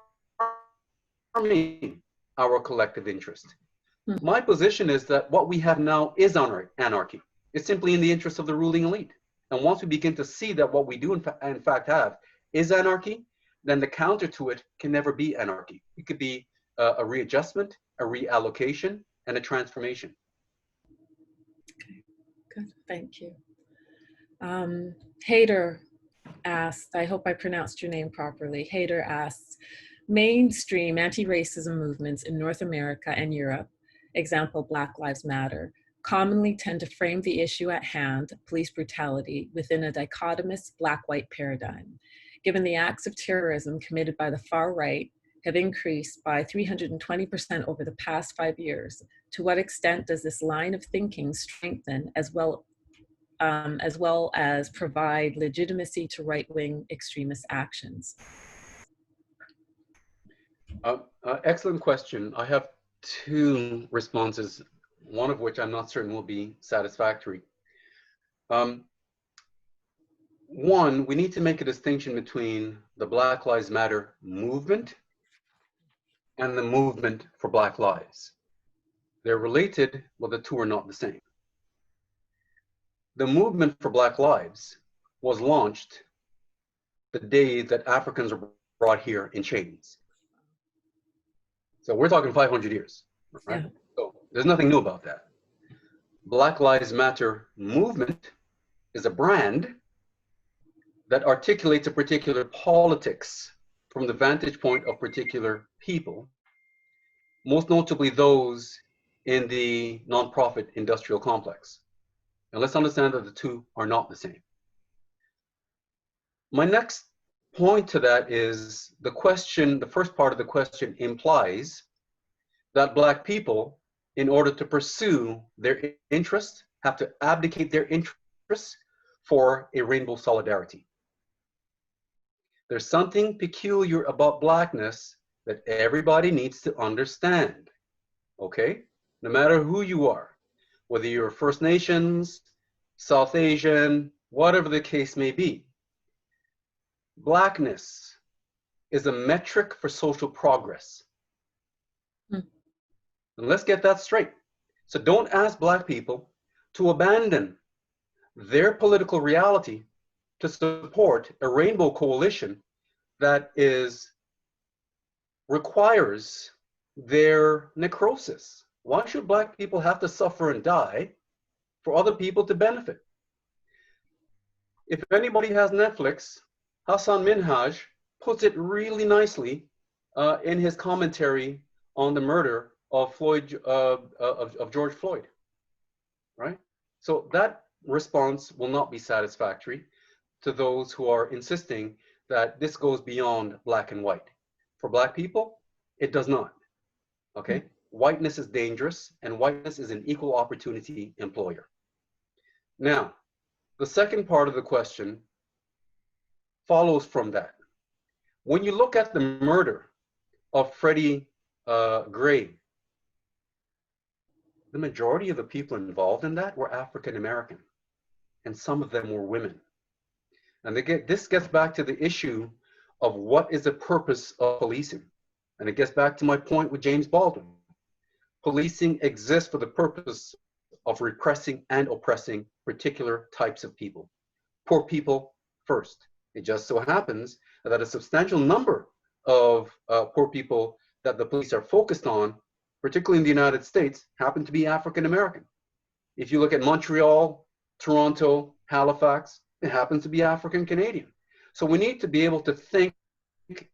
our collective interest. My position is that what we have now is anarchy. It's simply in the interest of the ruling elite. And once we begin to see that what we do in fact have is anarchy, then the counter to it can never be anarchy. It could be a readjustment, a reallocation, and a transformation. Okay, good, thank you. Hader asked, I hope I pronounced your name properly. Hader asks, mainstream anti-racism movements in North America and Europe, example Black Lives Matter, commonly tend to frame the issue at hand, police brutality, within a dichotomous black-white paradigm. Given the acts of terrorism committed by the far right have increased by 320% over the past 5 years, to what extent does this line of thinking strengthen as well as provide legitimacy to right-wing extremist actions? Excellent question. I have two responses, one of which I'm not certain will be satisfactory. One, we need to make a distinction between the Black Lives Matter movement and the movement for Black Lives. They're related, but the two are not the same. The movement for Black Lives was launched the day that Africans were brought here in chains. So we're talking 500 years, right? Yeah. So there's nothing new about that. Black Lives Matter movement is a brand that articulates a particular politics from the vantage point of particular people, most notably those in the nonprofit industrial complex. And let's understand that the two are not the same. My next point to that is the question, the first part of the question implies that Black people, in order to pursue their interests, have to abdicate their interests for a rainbow solidarity. There's something peculiar about Blackness that everybody needs to understand, okay? No matter who you are, whether you're First Nations, South Asian, whatever the case may be. Blackness is a metric for social progress. And let's get that straight. So don't ask Black people to abandon their political reality to support a rainbow coalition that requires their necrosis. Why should Black people have to suffer and die for other people to benefit? If anybody has Netflix, Hassan Minhaj puts it really nicely in his commentary on the murder of George Floyd, right? So that response will not be satisfactory to those who are insisting that this goes beyond Black and white. For Black people, it does not, okay? Whiteness is dangerous, and whiteness is an equal opportunity employer. Now, the second part of the question follows from that. When you look at the murder of Freddie Gray, the majority of the people involved in that were African American, and some of them were women. And this gets back to the issue of what is the purpose of policing. And it gets back to my point with James Baldwin. Policing exists for the purpose of repressing and oppressing particular types of people. Poor people first. It just so happens that a substantial number of poor people that the police are focused on, particularly in the United States, happen to be African American. If you look at Montreal, Toronto, Halifax, it happens to be African Canadian. So we need to be able to think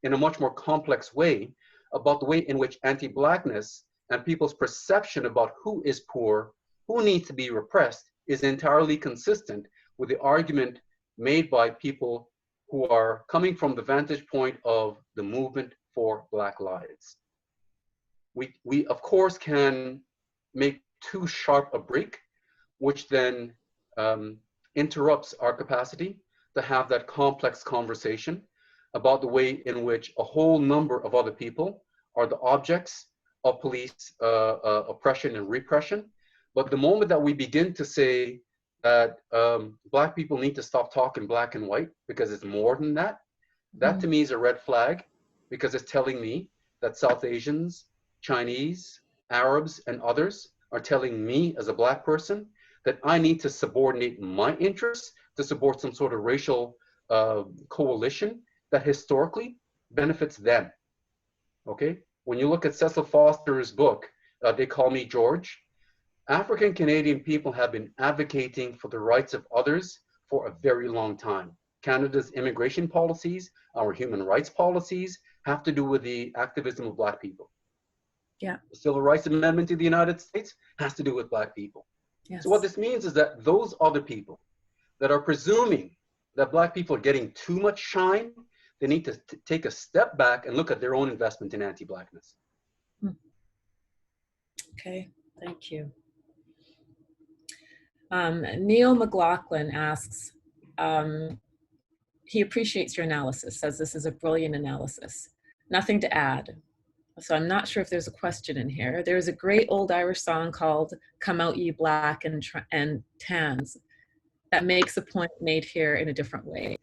in a much more complex way about the way in which anti-Blackness and people's perception about who is poor, who needs to be repressed, is entirely consistent with the argument made by people who are coming from the vantage point of the movement for Black lives. We of course can make too sharp a break, which then interrupts our capacity to have that complex conversation about the way in which a whole number of other people are the objects of police oppression and repression. But the moment that we begin to say that Black people need to stop talking black and white because it's more than that, that to me is a red flag, because it's telling me that South Asians, Chinese, Arabs, and others are telling me as a Black person that I need to subordinate my interests to support some sort of racial coalition that historically benefits them, okay? When you look at Cecil Foster's book, They Call Me George, African Canadian people have been advocating for the rights of others for a very long time. Canada's immigration policies, our human rights policies, have to do with the activism of Black people. Yeah. The Civil Rights Amendment to the United States has to do with Black people. Yes. So what this means is that those other people that are presuming that Black people are getting too much shine, they need to take a step back and look at their own investment in anti-Blackness. Okay, thank you. Neil McLaughlin asks, he appreciates your analysis, says this is a brilliant analysis. Nothing to add. So I'm not sure if there's a question in here. There's a great old Irish song called Come Out Ye Black and Tans that makes a point made here in a different way.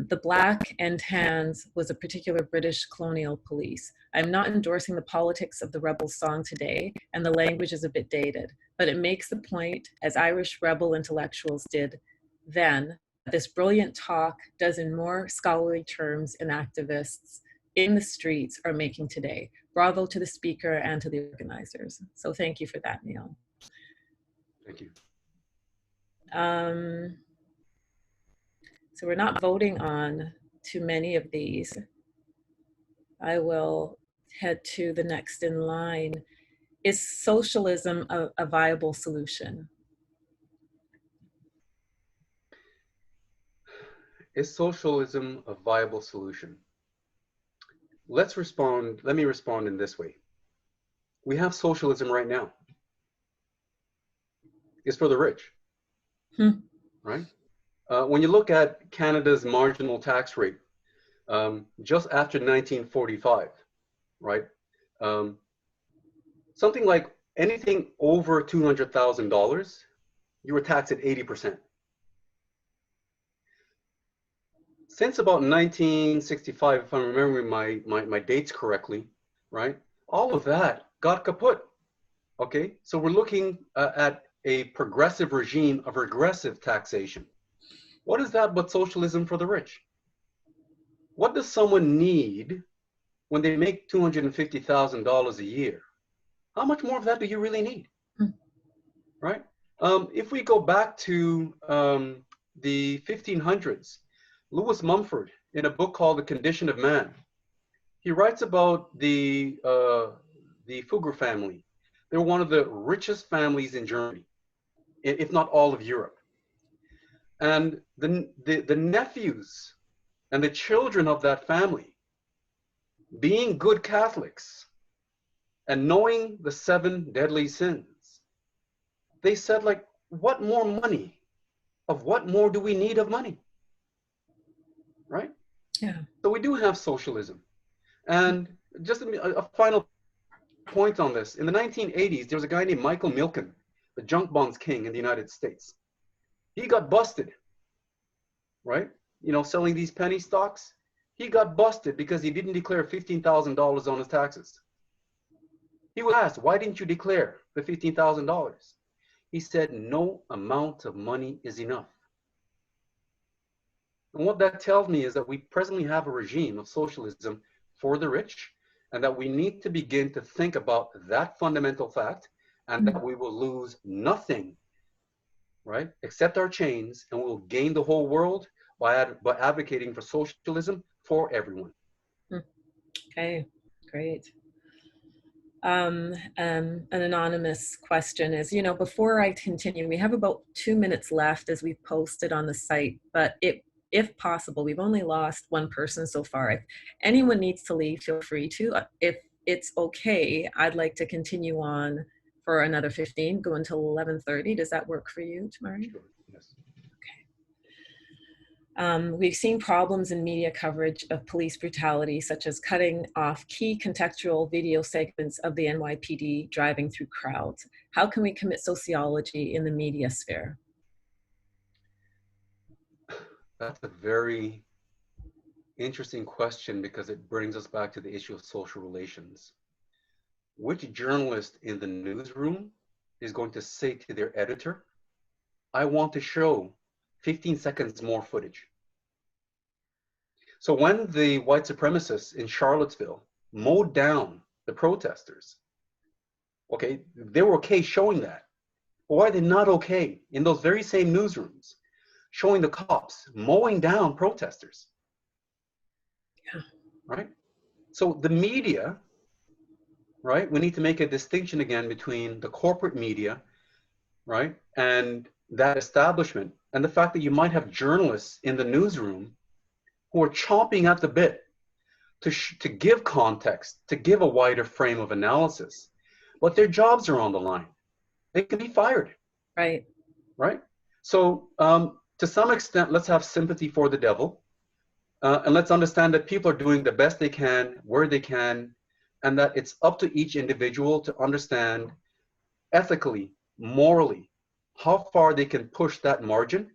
The Black and Tans was a particular British colonial police. I'm not endorsing the politics of the rebel song today, and the language is a bit dated, but it makes the point, as Irish rebel intellectuals did then, this brilliant talk does in more scholarly terms and activists in the streets are making today. Bravo to the speaker and to the organizers. So thank you for that, Neil. Thank you. So we're not voting on too many of these. I will head to the next in line. Is socialism a viable solution? Is socialism a viable solution? Let me respond in this way. We have socialism right now. It's for the rich, right? When you look at Canada's marginal tax rate, just after 1945, right? Something like anything over $200,000, you were taxed at 80%. Since about 1965, if I'm remembering my dates correctly, right? All of that got kaput, okay? So we're looking at a progressive regime of regressive taxation. What is that but socialism for the rich? What does someone need when they make $250,000 a year? How much more of that do you really need, right? If we go back to the 1500s, Lewis Mumford, in a book called The Condition of Man, he writes about the Fugger family. They're one of the richest families in Germany, if not all of Europe. And the nephews and the children of that family, being good Catholics and knowing the 7 deadly sins, they said, like, what more money? Of what more do we need of money? Right? Yeah. So we do have socialism. And just a final point on this. In the 1980s, there was a guy named Michael Milken, the junk bonds king in the United States. He got busted, right? You know, selling these penny stocks. He got busted because he didn't declare $15,000 on his taxes. He was asked, why didn't you declare the $15,000? He said, no amount of money is enough. And what that tells me is that we presently have a regime of socialism for the rich, and that we need to begin to think about that fundamental fact, and that we will lose nothing, right, except our chains, and we'll gain the whole world by advocating for socialism for everyone. Okay, great. An anonymous question is, you know, before I continue, we have about 2 minutes left as we've posted on the site, but if possible, we've only lost one person so far. If anyone needs to leave, feel free to. If it's okay, I'd like to continue on for another 15, go until 11:30. Does that work for you, Tamari? Sure. Yes. We've seen problems in media coverage of police brutality, such as cutting off key contextual video segments of the NYPD driving through crowds. How can we commit sociology in the media sphere? That's a very interesting question, because it brings us back to the issue of social relations. Which journalist in the newsroom is going to say to their editor, I want to show 15 seconds more footage? So when the white supremacists in Charlottesville mowed down the protesters, okay, they were okay showing that. But why are they not okay in those very same newsrooms showing the cops mowing down protesters? Yeah. Right? So the media, right, we need to make a distinction again between the corporate media, right, and that establishment, and the fact that you might have journalists in the newsroom who are chomping at the bit to give context, to give a wider frame of analysis, but their jobs are on the line. They can be fired. Right. Right? So to some extent, let's have sympathy for the devil, and let's understand that people are doing the best they can, where they can, and that it's up to each individual to understand ethically, morally, how far they can push that margin.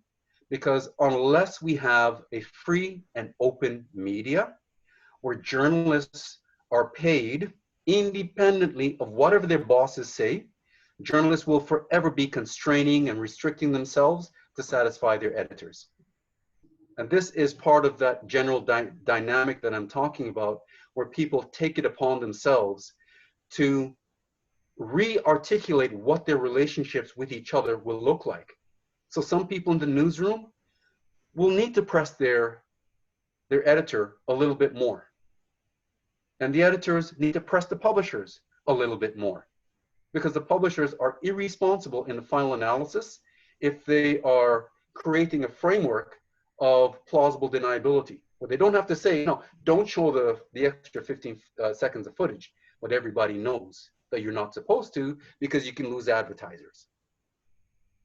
Because unless we have a free and open media where journalists are paid independently of whatever their bosses say, journalists will forever be constraining and restricting themselves to satisfy their editors. And this is part of that general dynamic that I'm talking about, where people take it upon themselves to re-articulate what their relationships with each other will look like. So some people in the newsroom will need to press their editor a little bit more. And the editors need to press the publishers a little bit more, because the publishers are irresponsible in the final analysis if they are creating a framework of plausible deniability, where they don't have to say, no, don't show the extra 15 seconds of footage, what everybody knows that you're not supposed to because you can lose advertisers.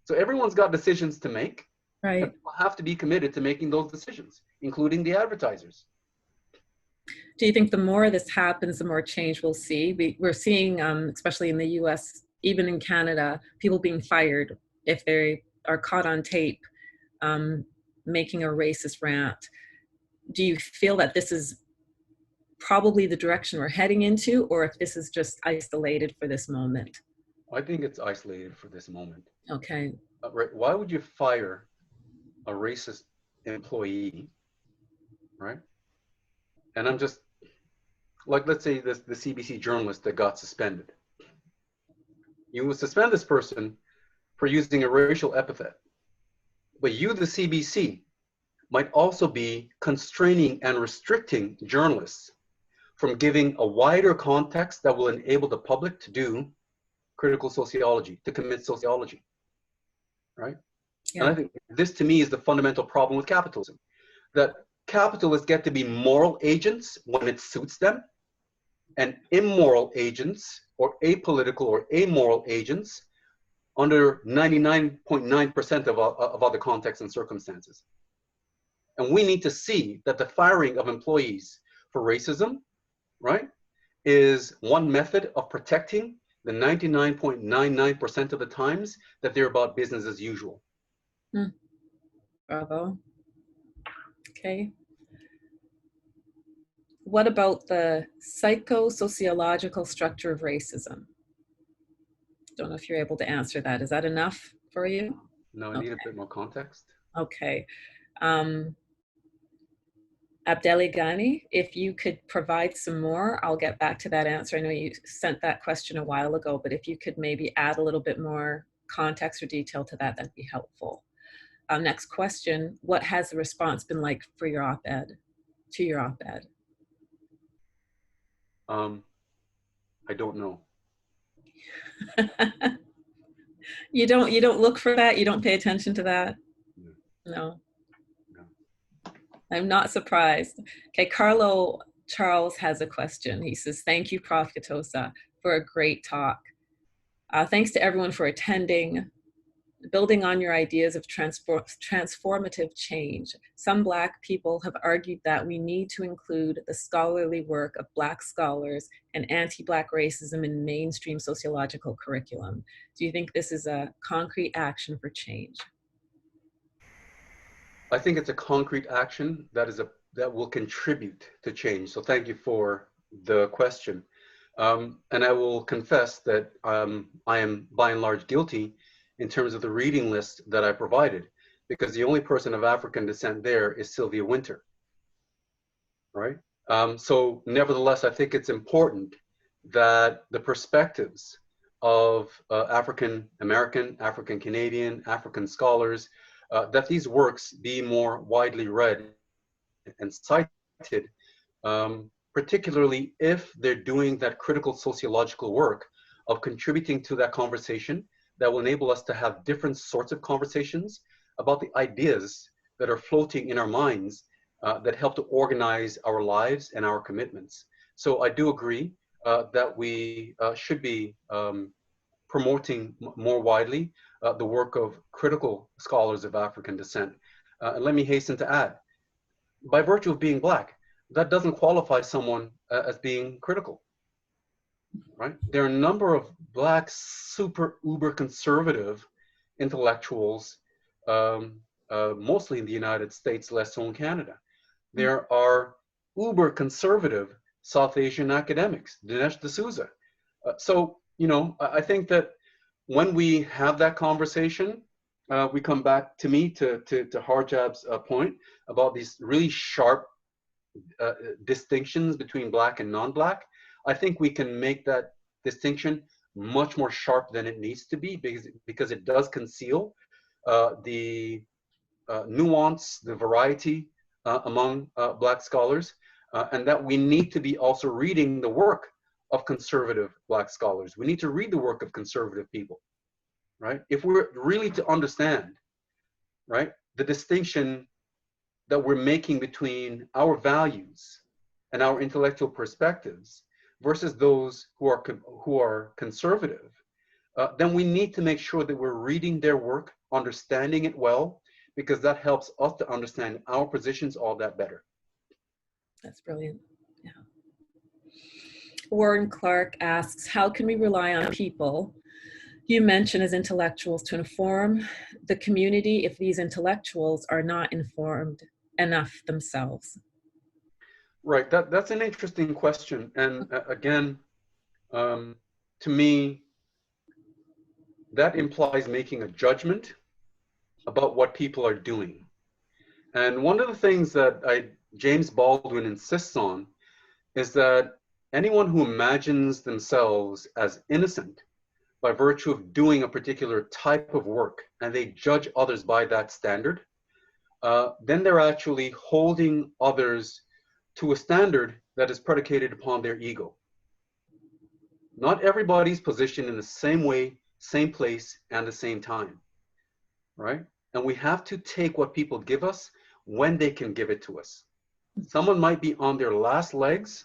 So everyone's got decisions to make. Right. And people have to be committed to making those decisions, including the advertisers. Do you think the more this happens, the more change we'll see? We're seeing, especially in the US, even in Canada, people being fired if they are caught on tape making a racist rant. Do you feel that this is probably the direction we're heading into, or if this is just isolated for this moment? I think it's isolated for this moment. Okay. Right. Why would you fire a racist employee, right? And I'm just, like, let's say the CBC journalist that got suspended. You would suspend this person for using a racial epithet. But you, the CBC, might also be constraining and restricting journalists from giving a wider context that will enable the public to do critical sociology, to commit sociology, right? Yeah. And I think this, to me, is the fundamental problem with capitalism, that capitalists get to be moral agents when it suits them, and immoral agents or apolitical or amoral agents under 99.9% of other contexts and circumstances. And we need to see that the firing of employees for racism, right, is one method of protecting the 99.99% of the times that they're about business as usual. Bravo. Okay. What about the psychosociological structure of racism? Don't know if you're able to answer that. Is that enough for you? No, I need a bit more context. Okay. Abdeli Ghani, if you could provide some more, I'll get back to that answer. I know you sent that question a while ago, but if you could maybe add a little bit more context or detail to that, that'd be helpful. Next question, what has the response been like for your op-ed, to your op-ed? I don't know. You don't look for that? You don't pay attention to that? No. I'm not surprised. Okay, Carlo Charles has a question. He says, thank you, Prof. Kitossa, for a great talk. Thanks to everyone for attending. Building on your ideas of transformative change, some Black people have argued that we need to include the scholarly work of Black scholars and anti-Black racism in mainstream sociological curriculum. Do you think this is a concrete action for change? I think it's a concrete action that will contribute to change. So thank you for the question. And I will confess that I am by and large guilty in terms of the reading list that I provided, because the only person of African descent there is Sylvia Wynter, right? So nevertheless, I think it's important that the perspectives of African American, African Canadian, African scholars, that these works be more widely read and cited, particularly if they're doing that critical sociological work of contributing to that conversation that will enable us to have different sorts of conversations about the ideas that are floating in our minds that help to organize our lives and our commitments. So I do agree that we should be promoting more widely the work of critical scholars of African descent. And let me hasten to add, by virtue of being Black, that doesn't qualify someone as being critical, right? There are a number of Black super uber conservative intellectuals, mostly in the United States, less so in Canada. There are uber conservative South Asian academics, Dinesh D'Souza. So, you know, I think that when we have that conversation, we come back to Harjab's point about these really sharp distinctions between Black and non-Black. I think we can make that distinction much more sharp than it needs to be, because it does conceal the nuance, the variety among Black scholars, and that we need to be also reading the work of conservative Black scholars. We need to read the work of conservative people, right? If we're really to understand, right, the distinction that we're making between our values and our intellectual perspectives, versus those who are conservative, then we need to make sure that we're reading their work, understanding it well, because that helps us to understand our positions all that better. That's brilliant. Yeah. Warren Clark asks, how can we rely on people you mention as intellectuals to inform the community if these intellectuals are not informed enough themselves? Right, that's an interesting question. And again, to me, that implies making a judgment about what people are doing. And one of the things that James Baldwin insists on is that anyone who imagines themselves as innocent by virtue of doing a particular type of work, and they judge others by that standard, then they're actually holding others to a standard that is predicated upon their ego. Not everybody's positioned in the same way, same place, and the same time, right? And we have to take what people give us when they can give it to us. Someone might be on their last legs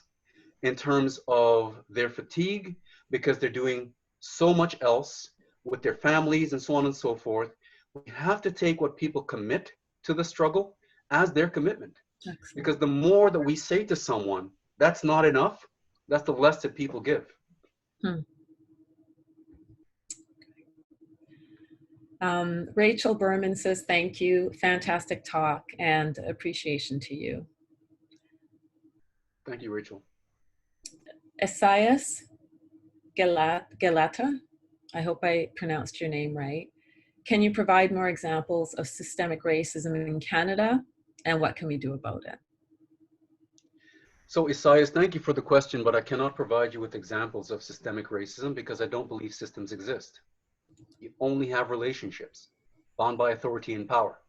in terms of their fatigue because they're doing so much else with their families and so on and so forth. We have to take what people commit to the struggle as their commitment. Excellent. Because the more that we say to someone, that's not enough, that's the less that people give. Rachel Berman says, thank you, fantastic talk, and appreciation to you. Thank you, Rachel. Esaias Galata, I hope I pronounced your name right. Can you provide more examples of systemic racism in Canada, and what can we do about it? So Esaias, thank you for the question, but I cannot provide you with examples of systemic racism because I don't believe systems exist. You only have relationships bound by authority and power.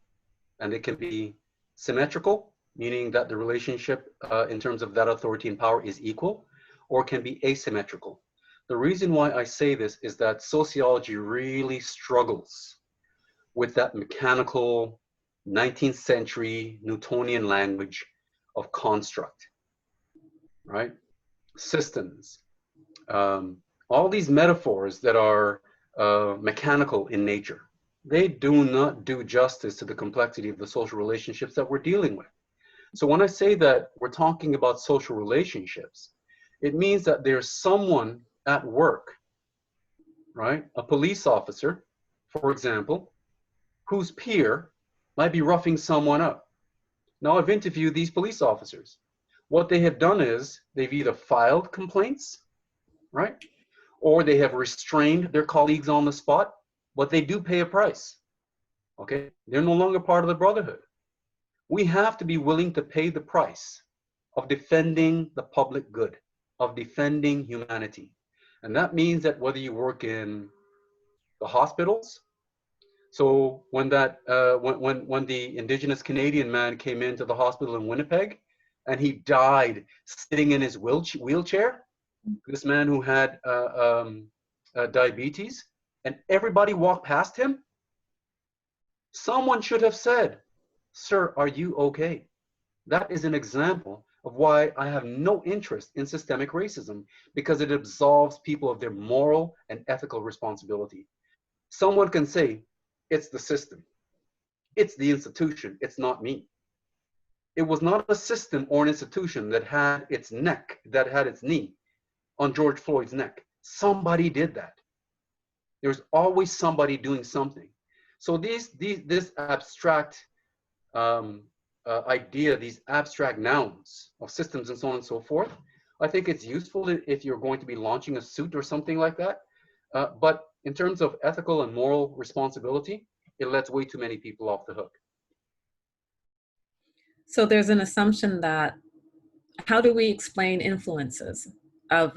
And it can be symmetrical, meaning that the relationship in terms of that authority and power is equal, or it can be asymmetrical. The reason why I say this is that sociology really struggles with that mechanical 19th century Newtonian language of construct, right? Systems, all these metaphors that are mechanical in nature, they do not do justice to the complexity of the social relationships that we're dealing with. So when I say that we're talking about social relationships, it means that there's someone at work, right? A police officer, for example, whose peer might be roughing someone up. Now, I've interviewed these police officers. What they have done is they've either filed complaints, right? Or they have restrained their colleagues on the spot, but they do pay a price, okay? They're no longer part of the brotherhood. We have to be willing to pay the price of defending the public good, of defending humanity. And that means that whether you work in the hospitals, so when the Indigenous Canadian man came into the hospital in Winnipeg and he died sitting in his wheelchair, this man who had diabetes, and everybody walked past him, someone should have said, "Sir, are you okay?" That is an example of why I have no interest in systemic racism, because it absolves people of their moral and ethical responsibility. Someone can say, it's the system, it's the institution, it's not me. It was not a system or an institution that had its knee on George Floyd's neck. Somebody did that. There's always somebody doing something. So this abstract idea, these abstract nouns of systems and so on and so forth, I think it's useful if you're going to be launching a suit or something like that. But in terms of ethical and moral responsibility, it lets way too many people off the hook. So there's an assumption that, how do we explain influences of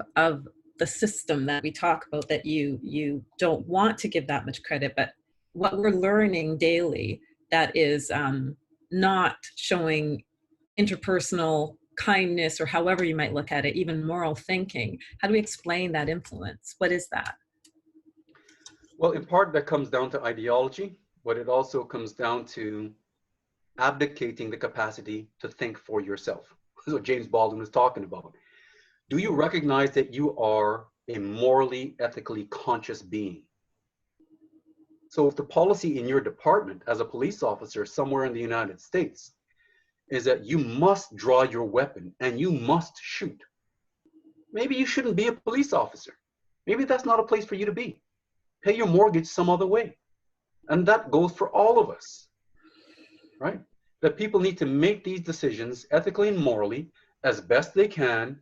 the system that we talk about, that you don't want to give that much credit, but what we're learning daily that is not showing interpersonal kindness, or however you might look at it, even moral thinking? How do we explain that influence? What is that? Well, in part that comes down to ideology, but it also comes down to abdicating the capacity to think for yourself. That's what James Baldwin was talking about. Do you recognize that you are a morally, ethically conscious being? So if the policy in your department as a police officer somewhere in the United States is that you must draw your weapon and you must shoot, maybe you shouldn't be a police officer. Maybe that's not a place for you to be. Pay your mortgage some other way. And that goes for all of us, right? That people need to make these decisions ethically and morally as best they can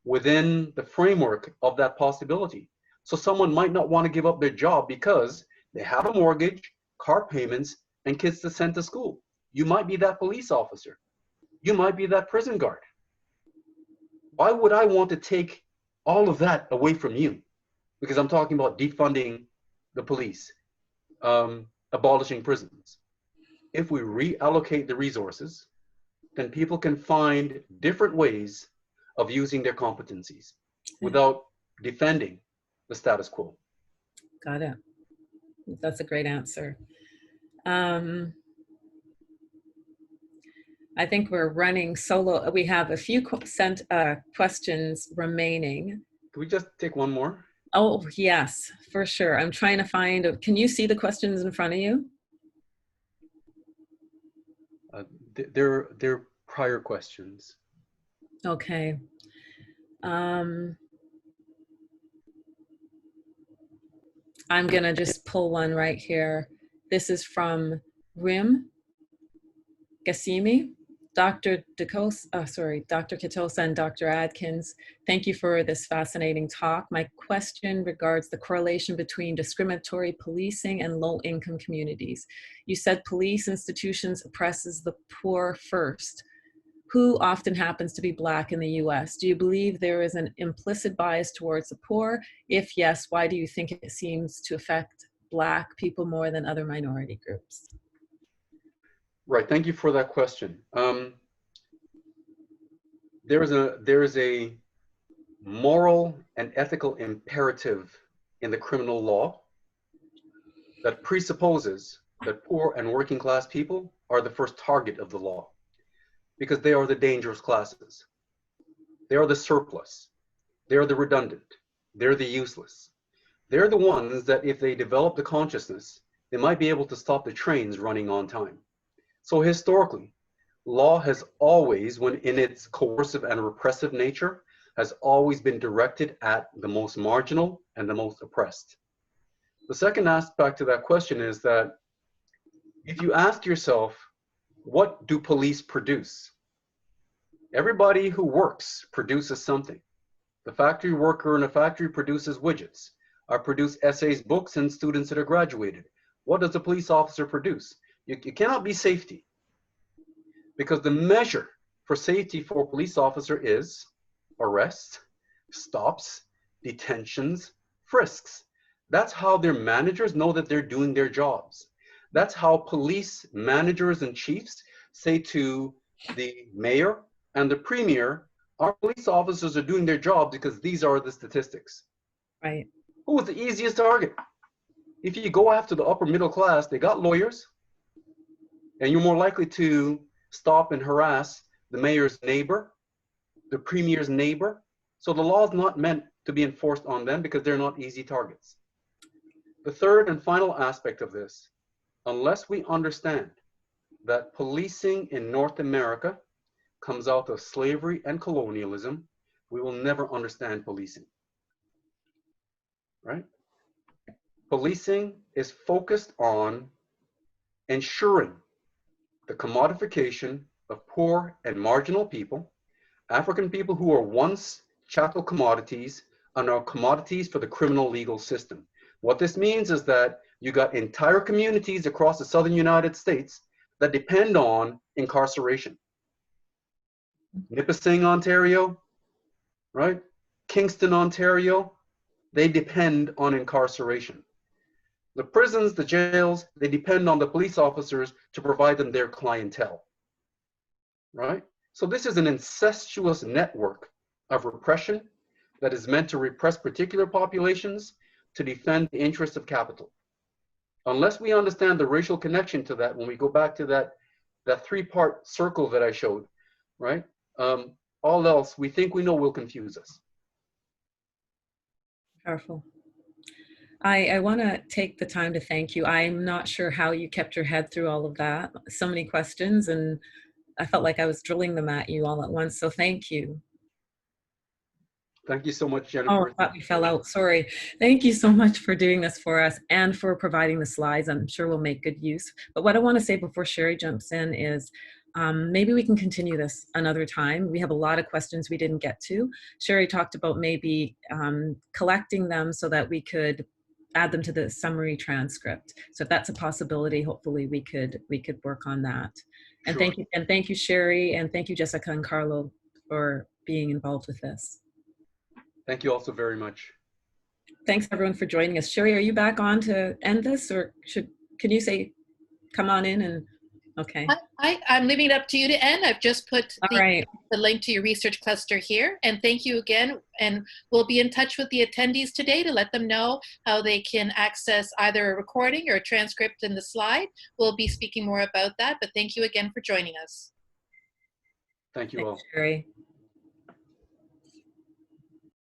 within the framework of that possibility. So someone might not want to give up their job because they have a mortgage, car payments, and kids to send to school. You might be that police officer. You might be that prison guard. Why would I want to take all of that away from you? Because I'm talking about defunding the police, abolishing prisons. If we reallocate the resources, then people can find different ways of using their competencies without defending the status quo. Got it. That's a great answer. I think we're running solo. We have a few questions remaining. Can we just take one more? Oh, yes, for sure. I'm trying to find, can you see the questions in front of you? They're prior questions. Okay. I'm gonna just pull one right here. This is from Rim Gassimi. Dr. Kitossa and Dr. Adkins, thank you for this fascinating talk. My question regards the correlation between discriminatory policing and low-income communities. You said police institutions oppresses the poor first. Who often happens to be Black in the US? Do you believe there is an implicit bias towards the poor? If yes, why do you think it seems to affect Black people more than other minority groups? Right, thank you for that question. There is a moral and ethical imperative in the criminal law that presupposes that poor and working class people are the first target of the law because they are the dangerous classes. They are the surplus. They are the redundant. They're the useless. They're the ones that if they develop the consciousness, they might be able to stop the trains running on time. So historically, law has always, when in its coercive and repressive nature, has always been directed at the most marginal and the most oppressed. The second aspect to that question is that if you ask yourself, what do police produce? Everybody who works produces something. The factory worker in a factory produces widgets, produce essays, books, and students that are graduated. What does a police officer produce? You cannot be safety, because the measure for safety for a police officer is arrests, stops, detentions, frisks. That's how their managers know that they're doing their jobs. That's how police managers and chiefs say to the mayor and the premier, our police officers are doing their job because these are the statistics. Right. Who was the easiest target? If you go after the upper middle class, they got lawyers, and you're more likely to stop and harass the mayor's neighbor, the premier's neighbor. So the law is not meant to be enforced on them because they're not easy targets. The third and final aspect of this, unless we understand that policing in North America comes out of slavery and colonialism, we will never understand policing, right? Policing is focused on ensuring the commodification of poor and marginal people, African people who were once chattel commodities and are commodities for the criminal legal system. What this means is that you got entire communities across the southern United States that depend on incarceration. Nipissing, Ontario, right? Kingston, Ontario, they depend on incarceration. The prisons, the jails, they depend on the police officers to provide them their clientele, right? So this is an incestuous network of repression that is meant to repress particular populations to defend the interests of capital. Unless we understand the racial connection to that, when we go back to that three-part circle that I showed, right? All else we think we know will confuse us. Powerful. I want to take the time to thank you. I'm not sure how you kept your head through all of that. So many questions, and I felt like I was drilling them at you all at once. So thank you. Thank you so much, Oh, Jennifer. I thought we fell out. Sorry. Thank you so much for doing this for us and for providing the slides. I'm sure we'll make good use. But what I want to say before Sherry jumps in is maybe we can continue this another time. We have a lot of questions we didn't get to. Sherry talked about maybe collecting them so that we could add them to the summary transcript. So if that's a possibility, hopefully we could work on that. And Sure. thank you, Sherry, and thank you, Jessica and Carlo, for being involved with this. Thank you also very much. Thanks everyone for joining us. Sherry, are you back on to end this, or can you say, come on in and, okay. I'm leaving it up to you to end. I've just put the link to your research cluster here. And thank you again. And we'll be in touch with the attendees today to let them know how they can access either a recording or a transcript in the slide. We'll be speaking more about that, but thank you again for joining us. Thank you all. Sherry.